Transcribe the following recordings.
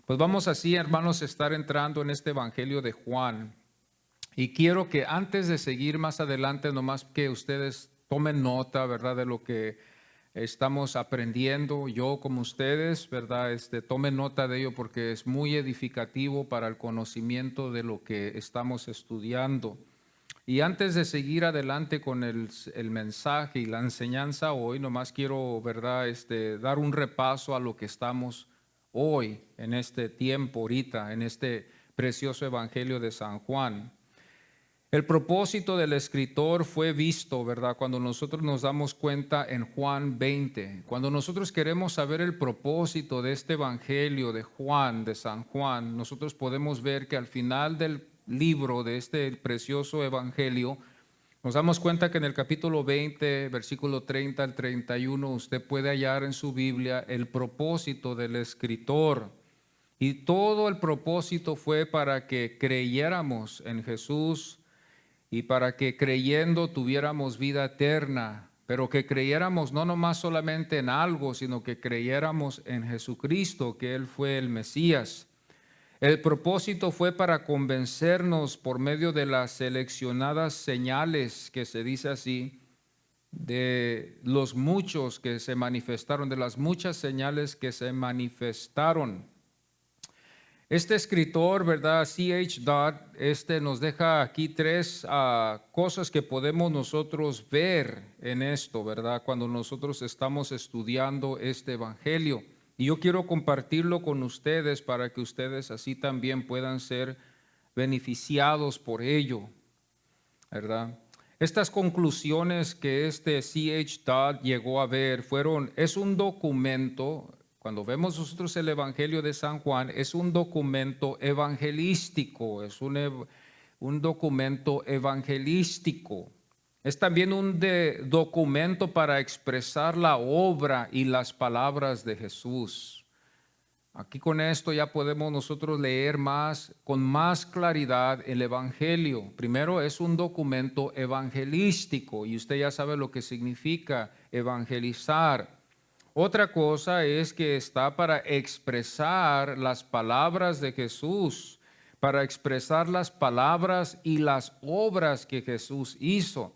Pues vamos así, hermanos, a estar entrando en este Evangelio de Juan. Y quiero que antes de seguir más adelante, nomás que ustedes tomen nota, ¿verdad? De lo que estamos aprendiendo, yo como ustedes, ¿verdad? Tomen nota de ello porque es muy edificativo para el conocimiento de lo que estamos estudiando. Y antes de seguir adelante con el mensaje y la enseñanza hoy, nomás quiero, ¿verdad? Dar un repaso a lo que estamos hoy, en este tiempo, ahorita, en este precioso Evangelio de San Juan. El propósito del escritor fue visto, ¿verdad? Cuando nosotros nos damos cuenta en Juan 20. Cuando nosotros queremos saber el propósito de este Evangelio de Juan, de San Juan, nosotros podemos ver que al final del libro de este precioso Evangelio, nos damos cuenta que en el capítulo 20, versículo 30 al 31, usted puede hallar en su Biblia el propósito del escritor. Y todo el propósito fue para que creyéramos en Jesús y para que creyendo tuviéramos vida eterna, pero que creyéramos no nomás solamente en algo, sino que creyéramos en Jesucristo, que Él fue el Mesías. El propósito fue para convencernos por medio de las seleccionadas señales, que se dice así, de los muchos que se manifestaron, de las muchas señales que se manifestaron. Este escritor, ¿verdad? C.H. Dodd, nos deja aquí tres cosas que podemos nosotros ver en esto, ¿verdad? Cuando nosotros estamos estudiando este evangelio. Y yo quiero compartirlo con ustedes para que ustedes así también puedan ser beneficiados por ello, ¿verdad? Estas conclusiones que este C.H. Dodd llegó a ver es un documento. Cuando vemos nosotros el Evangelio de San Juan, es un documento evangelístico, un documento evangelístico. Es también un documento para expresar la obra y las palabras de Jesús. Aquí con esto ya podemos nosotros leer con más claridad el Evangelio. Primero, es un documento evangelístico y usted ya sabe lo que significa evangelizar. Otra cosa es que está para expresar las palabras de Jesús, para expresar las palabras y las obras que Jesús hizo.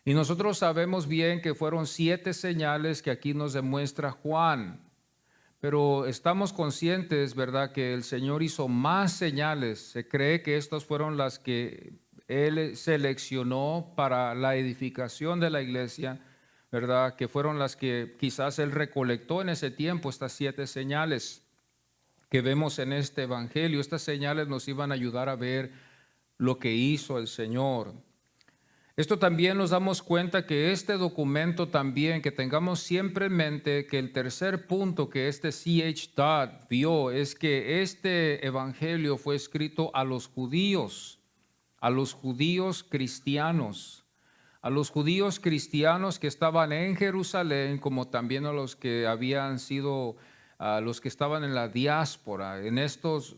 Y nosotros sabemos bien que fueron 7 señales que aquí nos demuestra Juan. Pero estamos conscientes, ¿verdad?, que el Señor hizo más señales. Se cree que estas fueron las que Él seleccionó para la edificación de la iglesia, ¿verdad?, que fueron las que quizás Él recolectó en ese tiempo, estas 7 señales que vemos en este evangelio. Estas señales nos iban a ayudar a ver lo que hizo el Señor. Esto también nos damos cuenta que este documento también, que tengamos siempre en mente que el tercer punto que este C.H. Dodd vio es que este evangelio fue escrito a los judíos cristianos, a los judíos cristianos que estaban en Jerusalén, como también a los que habían sido los que estaban en la diáspora. En estos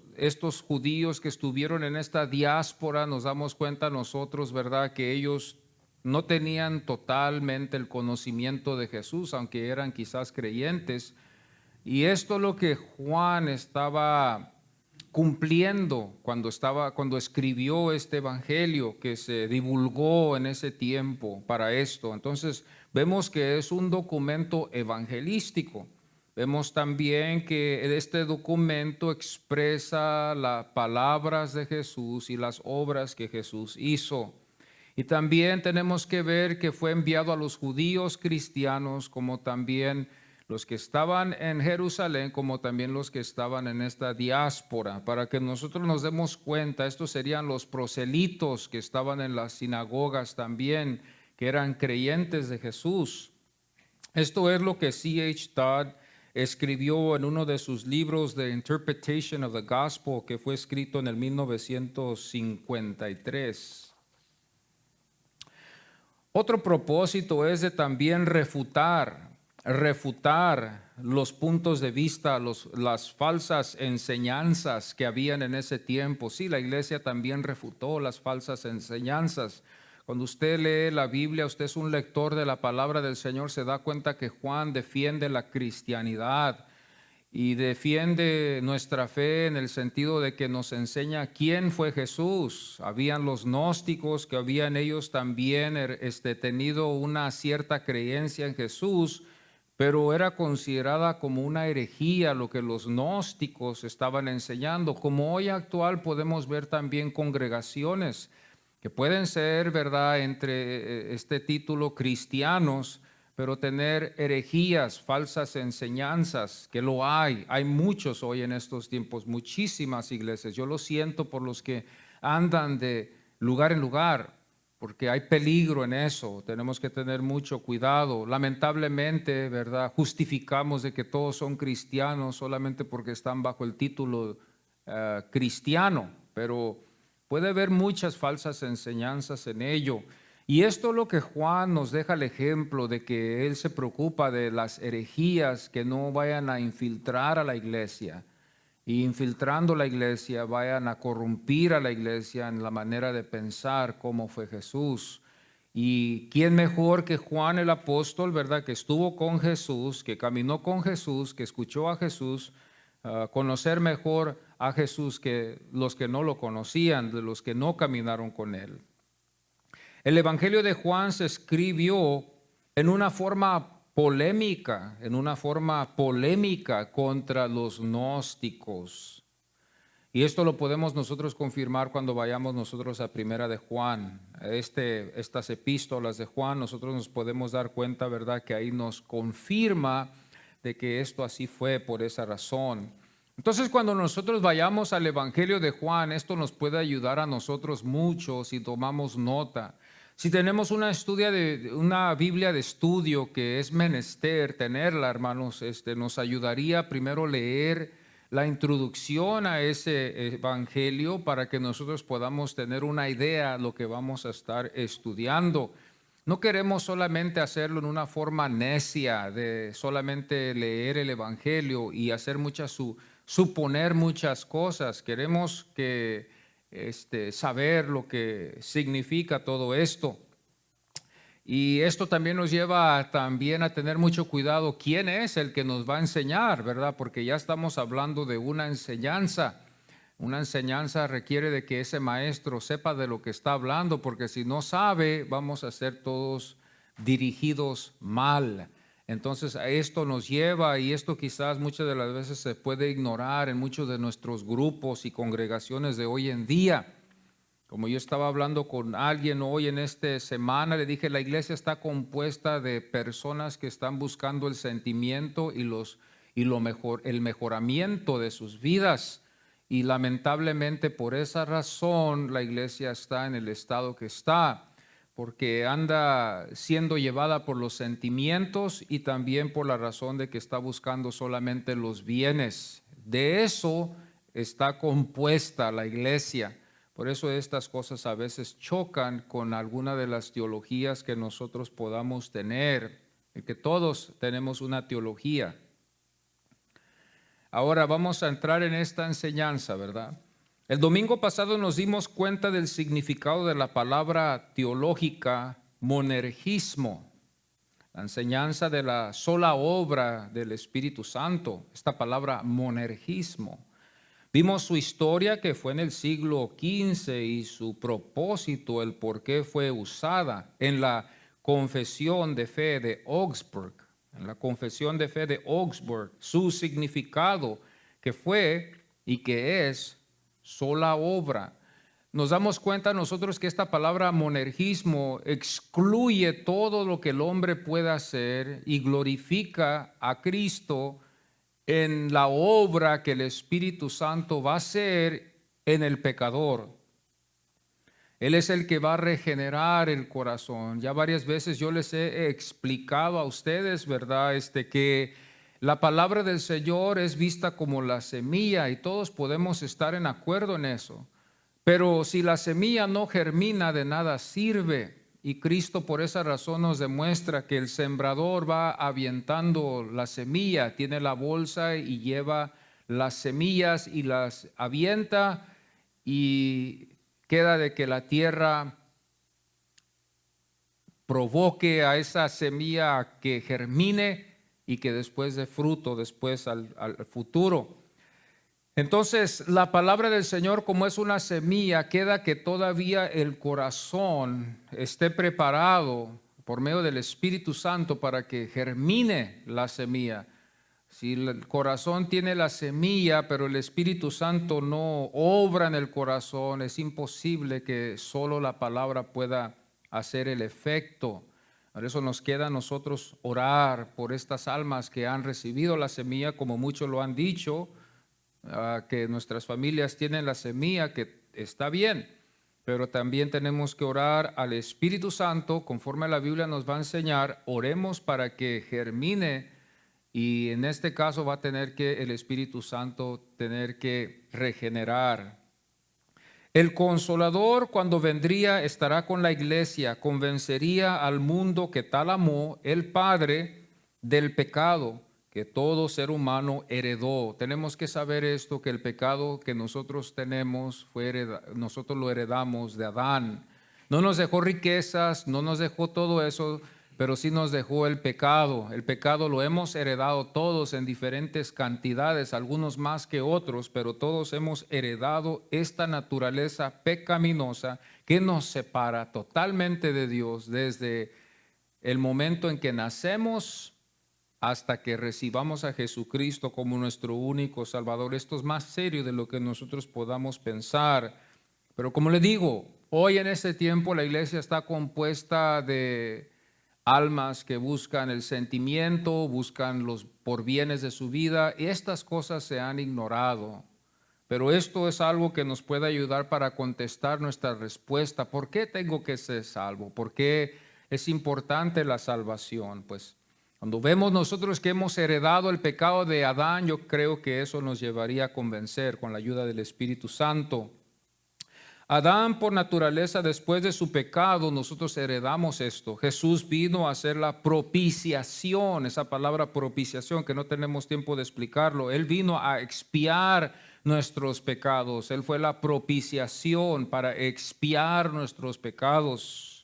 judíos que estuvieron en esta diáspora, nos damos cuenta nosotros, ¿verdad?, que ellos no tenían totalmente el conocimiento de Jesús, aunque eran quizás creyentes. Y esto es lo que Juan estaba cumpliendo cuando escribió este evangelio que se divulgó en ese tiempo para esto. Entonces, vemos que es un documento evangelístico. Vemos también que este documento expresa las palabras de Jesús y las obras que Jesús hizo. Y también tenemos que ver que fue enviado a los judíos cristianos, como también los que estaban en Jerusalén, como también los que estaban en esta diáspora, para que nosotros nos demos cuenta. Estos serían los proselitos que estaban en las sinagogas también, que eran creyentes de Jesús. Esto es lo que C.H. Dodd escribió en uno de sus libros de Interpretation of the Gospel, que fue escrito en el 1953. Otro propósito es de también refutar los puntos de vista, las falsas enseñanzas que habían en ese tiempo. Sí, la iglesia también refutó las falsas enseñanzas. Cuando usted lee la Biblia, usted es un lector de la palabra del Señor, se da cuenta que Juan defiende la cristianidad. y defiende nuestra fe en el sentido de que nos enseña quién fue Jesús. Habían los gnósticos que habían ellos también tenido una cierta creencia en Jesús, pero era considerada como una herejía lo que los gnósticos estaban enseñando. Como hoy actual podemos ver también congregaciones que pueden ser, ¿verdad?, entre este título cristianos, pero tener herejías, falsas enseñanzas, que lo hay muchos hoy en estos tiempos, muchísimas iglesias. Yo lo siento por los que andan de lugar en lugar, porque hay peligro en eso, tenemos que tener mucho cuidado. Lamentablemente, ¿verdad?, justificamos de que todos son cristianos solamente porque están bajo el título cristiano, pero puede haber muchas falsas enseñanzas en ello. Y esto es lo que Juan nos deja el ejemplo de que él se preocupa de las herejías que no vayan a infiltrar a la iglesia. Y infiltrando la iglesia vayan a corrompir a la iglesia en la manera de pensar cómo fue Jesús. Y quién mejor que Juan el apóstol, ¿verdad?, que estuvo con Jesús, que caminó con Jesús, que escuchó a Jesús, conocer mejor a Jesús que los que no lo conocían, de los que no caminaron con él. El Evangelio de Juan se escribió en una forma polémica contra los gnósticos. Y esto lo podemos nosotros confirmar cuando vayamos nosotros a Primera de Juan. Estas epístolas de Juan, nosotros nos podemos dar cuenta, ¿verdad?, que ahí nos confirma de que esto así fue por esa razón. Entonces, cuando nosotros vayamos al Evangelio de Juan, esto nos puede ayudar a nosotros mucho si tomamos nota. Si tenemos una Biblia de estudio que es menester tenerla, hermanos, nos ayudaría primero leer la introducción a ese evangelio para que nosotros podamos tener una idea de lo que vamos a estar estudiando. No queremos solamente hacerlo en una forma necia de solamente leer el evangelio y hacer suponer muchas cosas. Queremos que saber lo que significa todo esto. Y esto también nos lleva también a tener mucho cuidado quién es el que nos va a enseñar, ¿verdad? Porque ya estamos hablando de una enseñanza. Una enseñanza requiere de que ese maestro sepa de lo que está hablando, porque si no sabe, vamos a ser todos dirigidos mal. Entonces a esto nos lleva, y esto quizás muchas de las veces se puede ignorar en muchos de nuestros grupos y congregaciones de hoy en día. Como yo estaba hablando con alguien hoy en esta semana, le dije, la iglesia está compuesta de personas que están buscando el sentimiento el mejoramiento de sus vidas. Y lamentablemente por esa razón la iglesia está en el estado que está, porque anda siendo llevada por los sentimientos y también por la razón de que está buscando solamente los bienes. De eso está compuesta la iglesia. Por eso estas cosas a veces chocan con alguna de las teologías que nosotros podamos tener, que todos tenemos una teología. Ahora vamos a entrar en esta enseñanza, ¿verdad? El domingo pasado nos dimos cuenta del significado de la palabra teológica monergismo, la enseñanza de la sola obra del Espíritu Santo, esta palabra monergismo. Vimos su historia que fue en el siglo XV y su propósito, el por qué fue usada en la Confesión de Fe de Augsburg. En la Confesión de Fe de Augsburg, su significado que fue y que es sola obra. Nos damos cuenta nosotros que esta palabra monergismo excluye todo lo que el hombre pueda hacer y glorifica a Cristo en la obra que el Espíritu Santo va a hacer en el pecador. Él es el que va a regenerar el corazón. Ya varias veces yo les he explicado a ustedes, ¿verdad? Que la palabra del Señor es vista como la semilla y todos podemos estar en acuerdo en eso. Pero si la semilla no germina, de nada sirve. Y Cristo por esa razón nos demuestra que el sembrador va avientando la semilla, tiene la bolsa y lleva las semillas y las avienta y queda de que la tierra provoque a esa semilla que germine y que después dé fruto, después al futuro. Entonces, la palabra del Señor, como es una semilla, queda que todavía el corazón esté preparado por medio del Espíritu Santo para que germine la semilla. Si el corazón tiene la semilla, pero el Espíritu Santo no obra en el corazón, es imposible que solo la palabra pueda hacer el efecto. Por eso nos queda a nosotros orar por estas almas que han recibido la semilla, como muchos lo han dicho, que nuestras familias tienen la semilla, que está bien, pero también tenemos que orar al Espíritu Santo, conforme la Biblia nos va a enseñar. Oremos para que germine, y en este caso va a tener que el Espíritu Santo tener que regenerar. El Consolador, cuando vendría, estará con la iglesia, convencería al mundo que tal amó el Padre del pecado que todo ser humano heredó. Tenemos que saber esto, que el pecado que nosotros tenemos nosotros lo heredamos de Adán. No nos dejó riquezas, no nos dejó todo eso, pero sí nos dejó el pecado. El pecado lo hemos heredado todos en diferentes cantidades, algunos más que otros, pero todos hemos heredado esta naturaleza pecaminosa que nos separa totalmente de Dios desde el momento en que nacemos hasta que recibamos a Jesucristo como nuestro único Salvador. Esto es más serio de lo que nosotros podamos pensar. Pero como le digo, hoy en este tiempo la iglesia está compuesta de almas que buscan el sentimiento, buscan los porvienes de su vida, y estas cosas se han ignorado. Pero esto es algo que nos puede ayudar para contestar nuestra respuesta. ¿Por qué tengo que ser salvo? ¿Por qué es importante la salvación? Pues cuando vemos nosotros que hemos heredado el pecado de Adán, yo creo que eso nos llevaría a convencer con la ayuda del Espíritu Santo. Adán, por naturaleza, después de su pecado, nosotros heredamos esto. Jesús vino a hacer la propiciación, esa palabra propiciación que no tenemos tiempo de explicarlo. Él vino a expiar nuestros pecados. Él fue la propiciación para expiar nuestros pecados.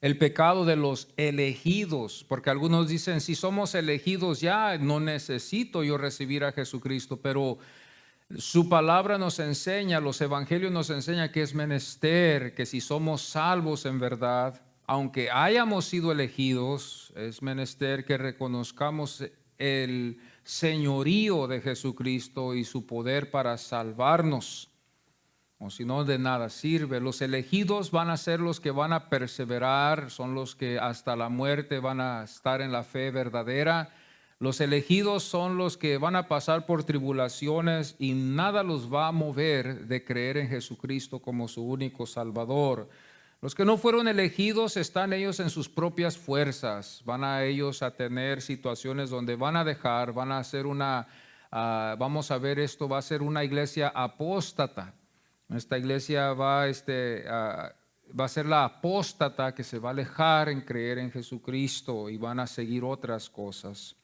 El pecado de los elegidos, porque algunos dicen, si somos elegidos ya, no necesito yo recibir a Jesucristo, pero su palabra nos enseña, los evangelios nos enseñan que es menester, que si somos salvos en verdad, aunque hayamos sido elegidos, es menester que reconozcamos el señorío de Jesucristo y su poder para salvarnos. O si no, de nada sirve. Los elegidos van a ser los que van a perseverar, son los que hasta la muerte van a estar en la fe verdadera. Los elegidos son los que van a pasar por tribulaciones y nada los va a mover de creer en Jesucristo como su único Salvador. Los que no fueron elegidos están ellos en sus propias fuerzas. Van a ellos a tener situaciones donde van a dejar, van a hacer vamos a ver esto, va a ser una iglesia apóstata. Esta iglesia va a ser la apóstata que se va a alejar en creer en Jesucristo y van a seguir otras cosas.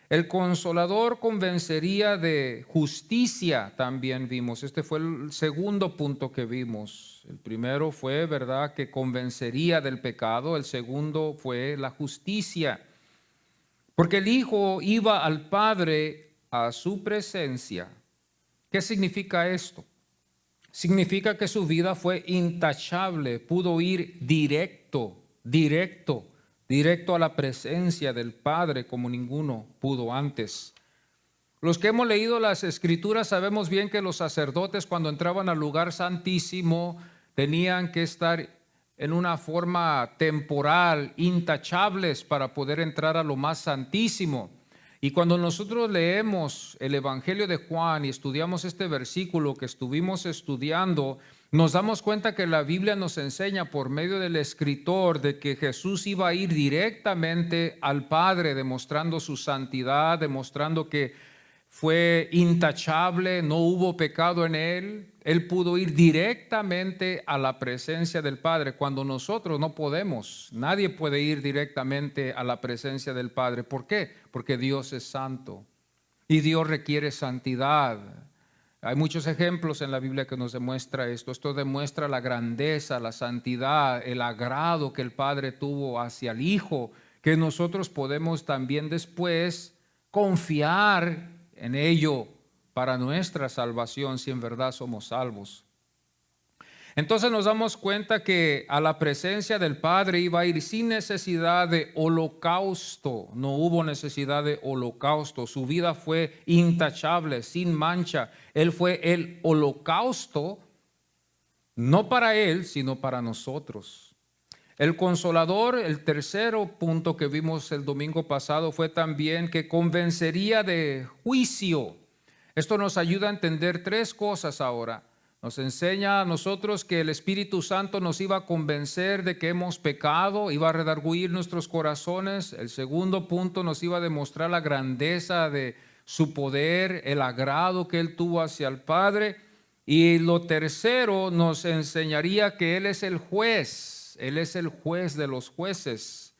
El Consolador convencería de justicia, también vimos. Este fue el segundo punto que vimos. El primero fue, ¿verdad?, que convencería del pecado. El segundo fue la justicia. Porque el Hijo iba al Padre a su presencia. ¿Qué significa esto? Significa que su vida fue intachable, pudo ir directo a la presencia del Padre como ninguno pudo antes. Los que hemos leído las Escrituras sabemos bien que los sacerdotes, cuando entraban al lugar santísimo, tenían que estar en una forma temporal, intachables, para poder entrar a lo más santísimo. Y cuando nosotros leemos el Evangelio de Juan y estudiamos este versículo que estuvimos estudiando, nos damos cuenta que la Biblia nos enseña por medio del escritor de que Jesús iba a ir directamente al Padre, demostrando su santidad, demostrando que fue intachable, no hubo pecado en él. Él pudo ir directamente a la presencia del Padre cuando nosotros no podemos. Nadie puede ir directamente a la presencia del Padre. ¿Por qué? Porque Dios es santo y Dios requiere santidad. Hay muchos ejemplos en la Biblia que nos demuestra esto. Esto demuestra la grandeza, la santidad, el agrado que el Padre tuvo hacia el Hijo, que nosotros podemos también después confiar en ello para nuestra salvación, si en verdad somos salvos. Entonces nos damos cuenta que a la presencia del Padre iba a ir sin necesidad de holocausto. No hubo necesidad de holocausto. Su vida fue intachable, sin mancha. Él fue el holocausto, no para Él, sino para nosotros. El Consolador, el tercero punto que vimos el domingo pasado, fue también que convencería de juicio. Esto nos ayuda a entender tres cosas ahora. Nos enseña a nosotros que el Espíritu Santo nos iba a convencer de que hemos pecado, iba a redarguir nuestros corazones. El segundo punto nos iba a demostrar la grandeza de su poder, el agrado que Él tuvo hacia el Padre. Y lo tercero nos enseñaría que Él es el juez, Él es el juez de los jueces.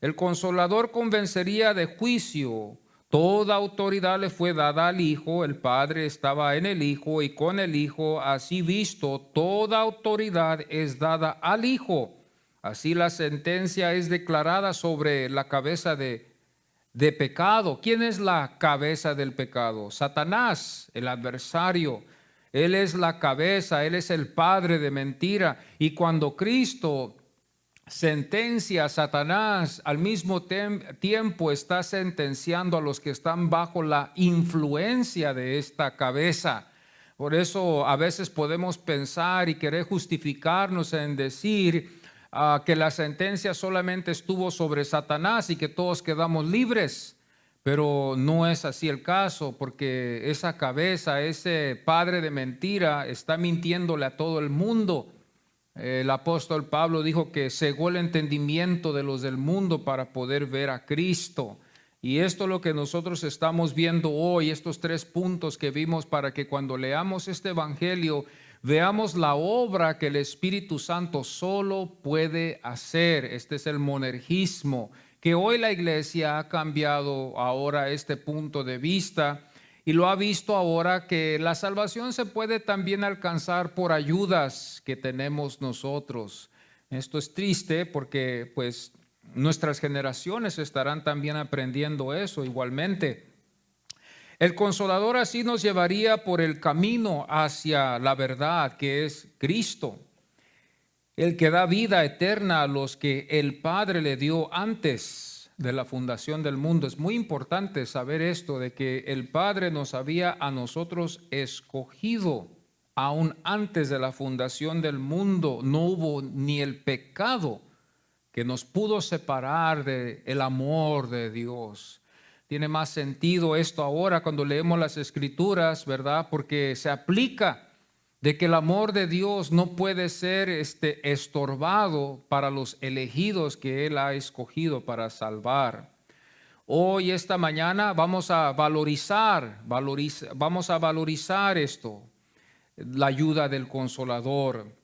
El Consolador convencería de juicio. Toda autoridad le fue dada al Hijo, el Padre estaba en el Hijo y con el Hijo, así visto, toda autoridad es dada al Hijo. Así la sentencia es declarada sobre la cabeza de pecado. ¿Quién es la cabeza del pecado? Satanás, el adversario. Él es la cabeza, Él es el padre de mentira. Y cuando Cristo sentencia a Satanás, al mismo tiempo está sentenciando a los que están bajo la influencia de esta cabeza. Por eso a veces podemos pensar y querer justificarnos en decir que la sentencia solamente estuvo sobre Satanás y que todos quedamos libres. Pero no es así el caso, porque esa cabeza, ese padre de mentira, está mintiéndole a todo el mundo. El apóstol Pablo dijo que cegó el entendimiento de los del mundo para poder ver a Cristo. Y esto es lo que nosotros estamos viendo hoy, estos tres puntos que vimos, para que cuando leamos este evangelio veamos la obra que el Espíritu Santo solo puede hacer. Este es el monergismo, que hoy la iglesia ha cambiado ahora este punto de vista. Y lo ha visto ahora que la salvación se puede también alcanzar por ayudas que tenemos nosotros. Esto es triste porque pues nuestras generaciones estarán también aprendiendo eso igualmente. El Consolador así nos llevaría por el camino hacia la verdad, que es Cristo, el que da vida eterna a los que el Padre le dio antes de la fundación del mundo. Es muy importante saber esto, de que el Padre nos había a nosotros escogido aún antes de la fundación del mundo. No hubo ni el pecado que nos pudo separar del amor de Dios. Tiene más sentido esto ahora cuando leemos las Escrituras, ¿verdad? Porque se aplica de que el amor de Dios no puede ser estorbado para los elegidos que Él ha escogido para salvar. Hoy, esta mañana, vamos a valorizar esto, la ayuda del Consolador.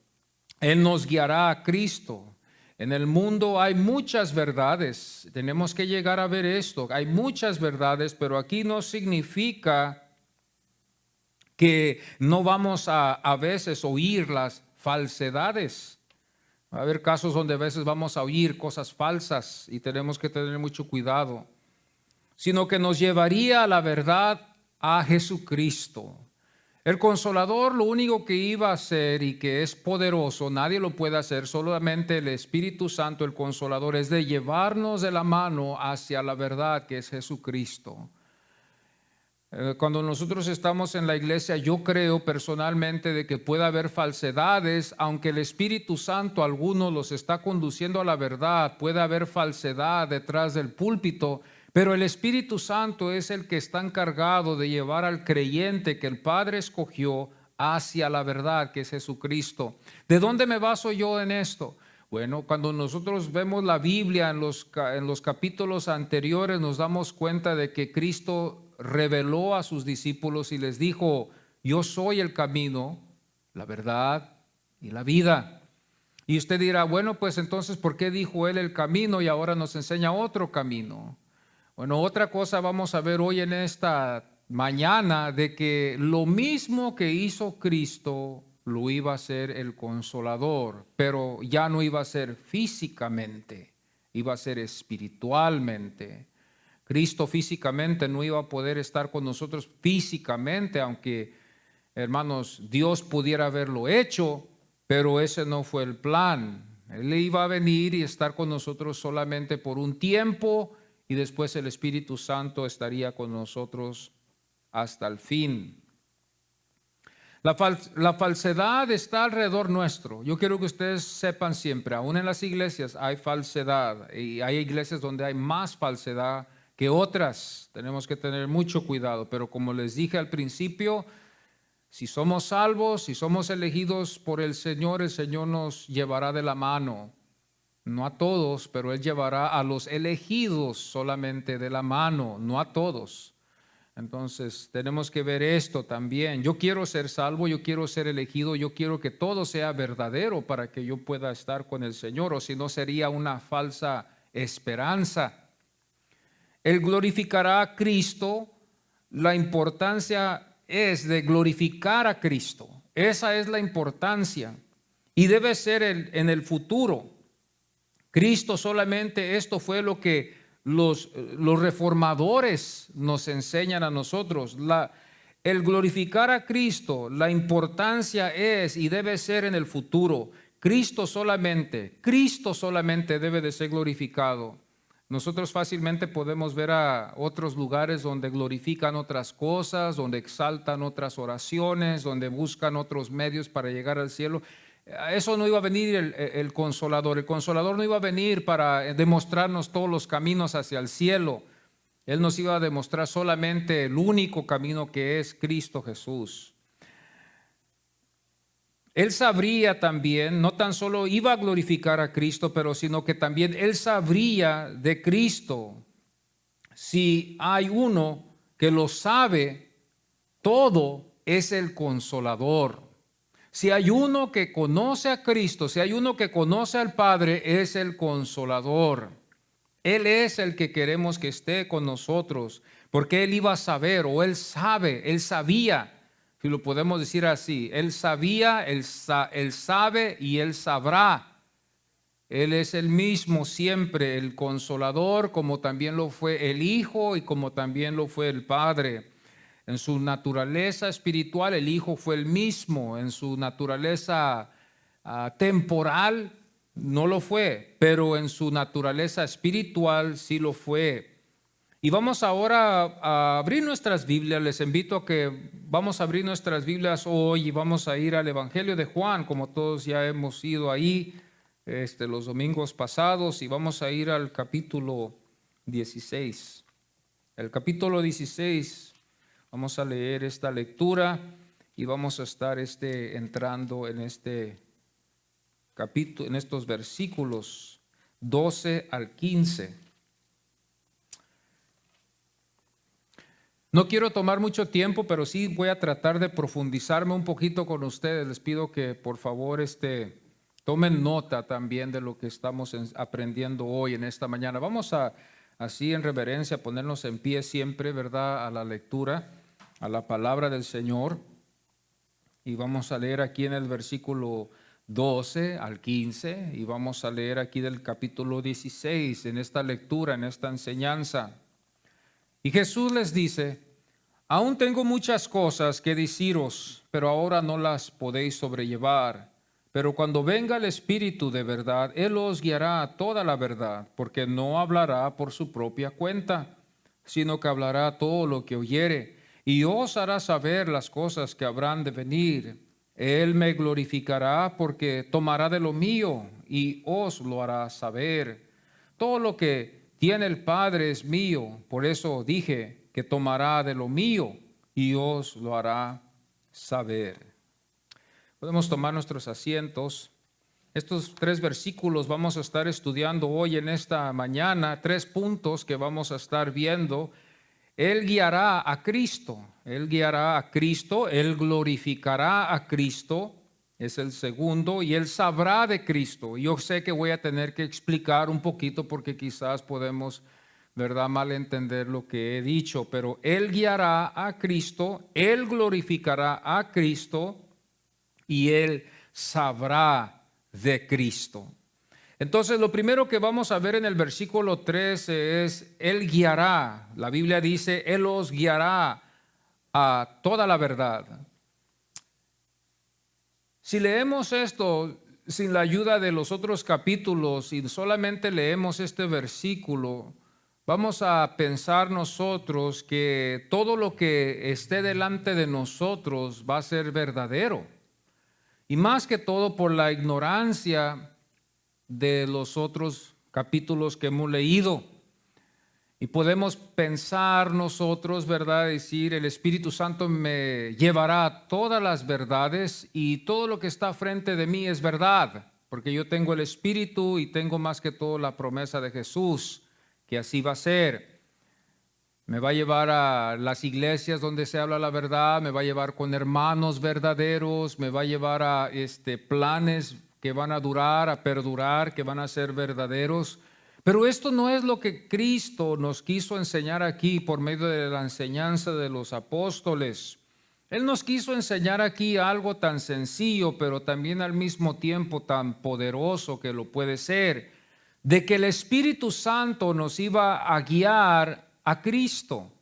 Él nos guiará a Cristo. En el mundo hay muchas verdades, tenemos que llegar a ver esto. Hay muchas verdades, pero aquí no significa que no vamos a veces oír las falsedades. Va a haber casos donde a veces vamos a oír cosas falsas y tenemos que tener mucho cuidado. Sino que nos llevaría a la verdad, a Jesucristo. El Consolador lo único que iba a hacer y que es poderoso, nadie lo puede hacer, solamente el Espíritu Santo, el Consolador, es de llevarnos de la mano hacia la verdad que es Jesucristo. Cuando nosotros estamos en la iglesia, yo creo personalmente de que puede haber falsedades, aunque el Espíritu Santo algunos los está conduciendo a la verdad, puede haber falsedad detrás del púlpito, pero el Espíritu Santo es el que está encargado de llevar al creyente que el Padre escogió hacia la verdad que es Jesucristo. ¿De dónde me baso yo en esto? Bueno, cuando nosotros vemos la Biblia en los capítulos anteriores, nos damos cuenta de que Cristo reveló a sus discípulos y les dijo: yo soy el camino, la verdad y la vida. Y usted dirá, bueno, pues entonces, ¿por qué dijo Él el camino y ahora nos enseña otro camino? Bueno, otra cosa vamos a ver hoy en esta mañana, de que lo mismo que hizo Cristo lo iba a hacer el Consolador, pero ya no iba a ser físicamente. iba a ser espiritualmente. Cristo físicamente no iba a poder estar con nosotros físicamente, aunque, hermanos, Dios pudiera haberlo hecho, pero ese no fue el plan. Él iba a venir y estar con nosotros solamente por un tiempo y después el Espíritu Santo estaría con nosotros hasta el fin. La falsedad está alrededor nuestro. Yo quiero que ustedes sepan siempre, aún en las iglesias hay falsedad y hay iglesias donde hay más falsedad que otras. Tenemos que tener mucho cuidado, pero como les dije al principio, si somos salvos, si somos elegidos por el Señor nos llevará de la mano. No a todos, pero Él llevará a los elegidos solamente de la mano, no a todos. Entonces tenemos que ver esto también. Yo quiero ser salvo, yo quiero ser elegido, yo quiero que todo sea verdadero para que yo pueda estar con el Señor, o si no sería una falsa esperanza. Él glorificará a Cristo. La importancia es de glorificar a Cristo. Esa es la importancia y debe ser en el futuro. Cristo solamente, esto fue lo que los reformadores nos enseñan a nosotros. El glorificar a Cristo, la importancia es y debe ser en el futuro. Cristo solamente debe de ser glorificado. Nosotros fácilmente podemos ver a otros lugares donde glorifican otras cosas, donde exaltan otras oraciones, donde buscan otros medios para llegar al cielo. Eso no iba a venir el Consolador. El Consolador no iba a venir para demostrarnos todos los caminos hacia el cielo. Él nos iba a demostrar solamente el único camino, que es Cristo Jesús. Él sabría también, no tan solo iba a glorificar a Cristo, pero sino que también Él sabría de Cristo. Si hay uno que lo sabe todo, es el Consolador. Si hay uno que conoce a Cristo, si hay uno que conoce al Padre, es el Consolador. Él es el que queremos que esté con nosotros, porque Él iba a saber, o Él sabe, Él sabía, si lo podemos decir así, Él sabía, Él sabe y Él sabrá. Él es el mismo siempre, el Consolador, como también lo fue el Hijo y como también lo fue el Padre. En su naturaleza espiritual el Hijo fue el mismo, en su naturaleza temporal no lo fue, pero en su naturaleza espiritual sí lo fue. Y vamos ahora a abrir nuestras Biblias. Les invito a que vamos a abrir nuestras Biblias hoy y vamos a ir al Evangelio de Juan, como todos ya hemos ido ahí los domingos pasados, y vamos a ir al capítulo 16. El capítulo 16, vamos a leer esta lectura y vamos a estar entrando en este capítulo, en estos versículos 12 al 15. No quiero tomar mucho tiempo, pero sí voy a tratar de profundizarme un poquito con ustedes. Les pido que por favor tomen nota también de lo que estamos aprendiendo hoy en esta mañana. Vamos a, así en reverencia, ponernos en pie siempre, ¿verdad?, a la lectura, a la palabra del Señor. Y vamos a leer aquí en el versículo 12 al 15 y vamos a leer aquí del capítulo 16 en esta lectura, en esta enseñanza. Y Jesús les dice: aún tengo muchas cosas que deciros, pero ahora no las podéis sobrellevar. Pero cuando venga el Espíritu de verdad, Él os guiará a toda la verdad, porque no hablará por su propia cuenta, sino que hablará todo lo que oyere, y os hará saber las cosas que habrán de venir. Él me glorificará, porque tomará de lo mío y os lo hará saber. Todo lo que tiene el Padre es mío, por eso dije que tomará de lo mío y os lo hará saber. Podemos tomar nuestros asientos. Estos 3 versículos vamos a estar estudiando hoy en esta mañana, 3 puntos que vamos a estar viendo. Él guiará a Cristo, Él guiará a Cristo, Él glorificará a Cristo, es el segundo, y Él sabrá de Cristo. Yo sé que voy a tener que explicar un poquito porque quizás podemos, ¿verdad?, malentender lo que he dicho, pero Él guiará a Cristo, Él glorificará a Cristo y Él sabrá de Cristo. Entonces, lo primero que vamos a ver en el versículo 13 es, Él guiará. La Biblia dice, Él os guiará a toda la verdad. Si leemos esto sin la ayuda de los otros capítulos y solamente leemos este versículo, vamos a pensar nosotros que todo lo que esté delante de nosotros va a ser verdadero. Y más que todo por la ignorancia de los otros capítulos que hemos leído. Y podemos pensar nosotros, ¿verdad? Decir, el Espíritu Santo me llevará a todas las verdades y todo lo que está frente de mí es verdad, porque yo tengo el Espíritu y tengo más que todo la promesa de Jesús, que así va a ser. Me va a llevar a las iglesias donde se habla la verdad, me va a llevar con hermanos verdaderos, me va a llevar a planes que van a durar, a perdurar, que van a ser verdaderos. Pero esto no es lo que Cristo nos quiso enseñar aquí por medio de la enseñanza de los apóstoles. Él nos quiso enseñar aquí algo tan sencillo, pero también al mismo tiempo tan poderoso que lo puede ser, de que el Espíritu Santo nos iba a guiar a Cristo.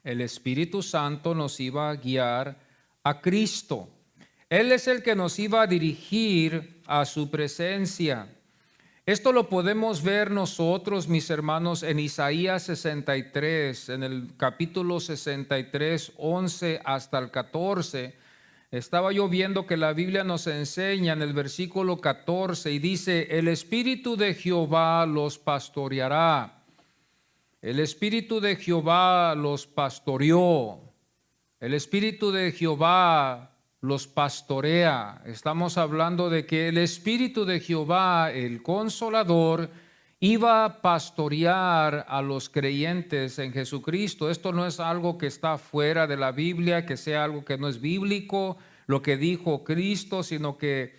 El Espíritu Santo nos iba a guiar a Cristo. Él es el que nos iba a dirigir a su presencia. Esto lo podemos ver nosotros, mis hermanos, en Isaías 63, en el capítulo 63, 11 hasta el 14. Estaba yo viendo que la Biblia nos enseña en el versículo 14 y dice, el Espíritu de Jehová los pastoreará. El Espíritu de Jehová los pastoreó. El Espíritu de Jehová los pastorea. Estamos hablando de que el Espíritu de Jehová, el Consolador, iba a pastorear a los creyentes en Jesucristo. Esto no es algo que está fuera de la Biblia, que sea algo que no es bíblico, lo que dijo Cristo, sino que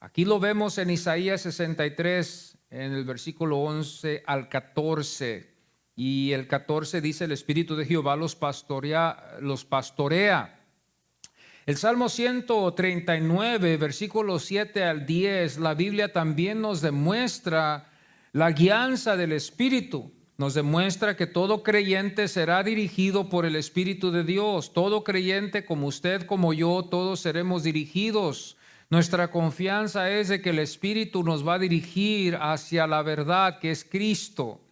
aquí lo vemos en Isaías 63, en el versículo 11 al 14. Y el 14 dice, el Espíritu de Jehová los pastorea. El Salmo 139, versículos 7 al 10, la Biblia también nos demuestra la guianza del Espíritu. Nos demuestra que todo creyente será dirigido por el Espíritu de Dios. Todo creyente, como usted, como yo, todos seremos dirigidos. Nuestra confianza es de que el Espíritu nos va a dirigir hacia la verdad que es Cristo.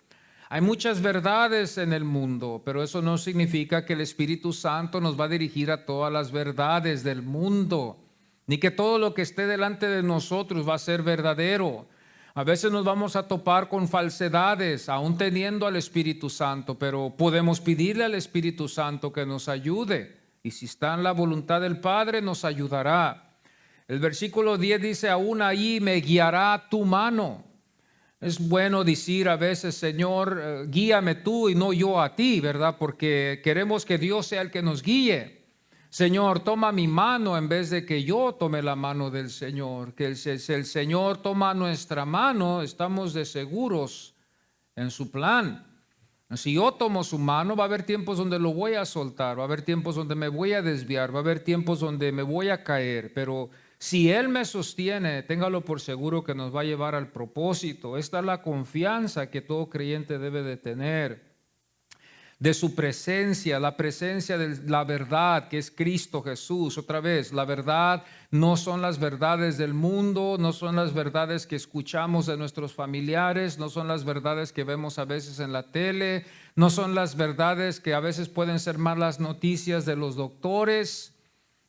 Hay muchas verdades en el mundo, pero eso no significa que el Espíritu Santo nos va a dirigir a todas las verdades del mundo, ni que todo lo que esté delante de nosotros va a ser verdadero. A veces nos vamos a topar con falsedades, aún teniendo al Espíritu Santo, pero podemos pedirle al Espíritu Santo que nos ayude, y si está en la voluntad del Padre, nos ayudará. El versículo 10 dice, aún ahí me guiará tu mano. Es bueno decir a veces, Señor, guíame tú y no yo a ti, ¿verdad? Porque queremos que Dios sea el que nos guíe. Señor, toma mi mano en vez de que yo tome la mano del Señor. Que el Señor toma nuestra mano, estamos de seguros en su plan. Si yo tomo su mano, va a haber tiempos donde lo voy a soltar, va a haber tiempos donde me voy a desviar, va a haber tiempos donde me voy a caer, pero si Él me sostiene, téngalo por seguro que nos va a llevar al propósito. Esta es la confianza que todo creyente debe de tener de su presencia, la presencia de la verdad que es Cristo Jesús. Otra vez, la verdad no son las verdades del mundo, no son las verdades que escuchamos de nuestros familiares, no son las verdades que vemos a veces en la tele, no son las verdades que a veces pueden ser malas noticias de los doctores,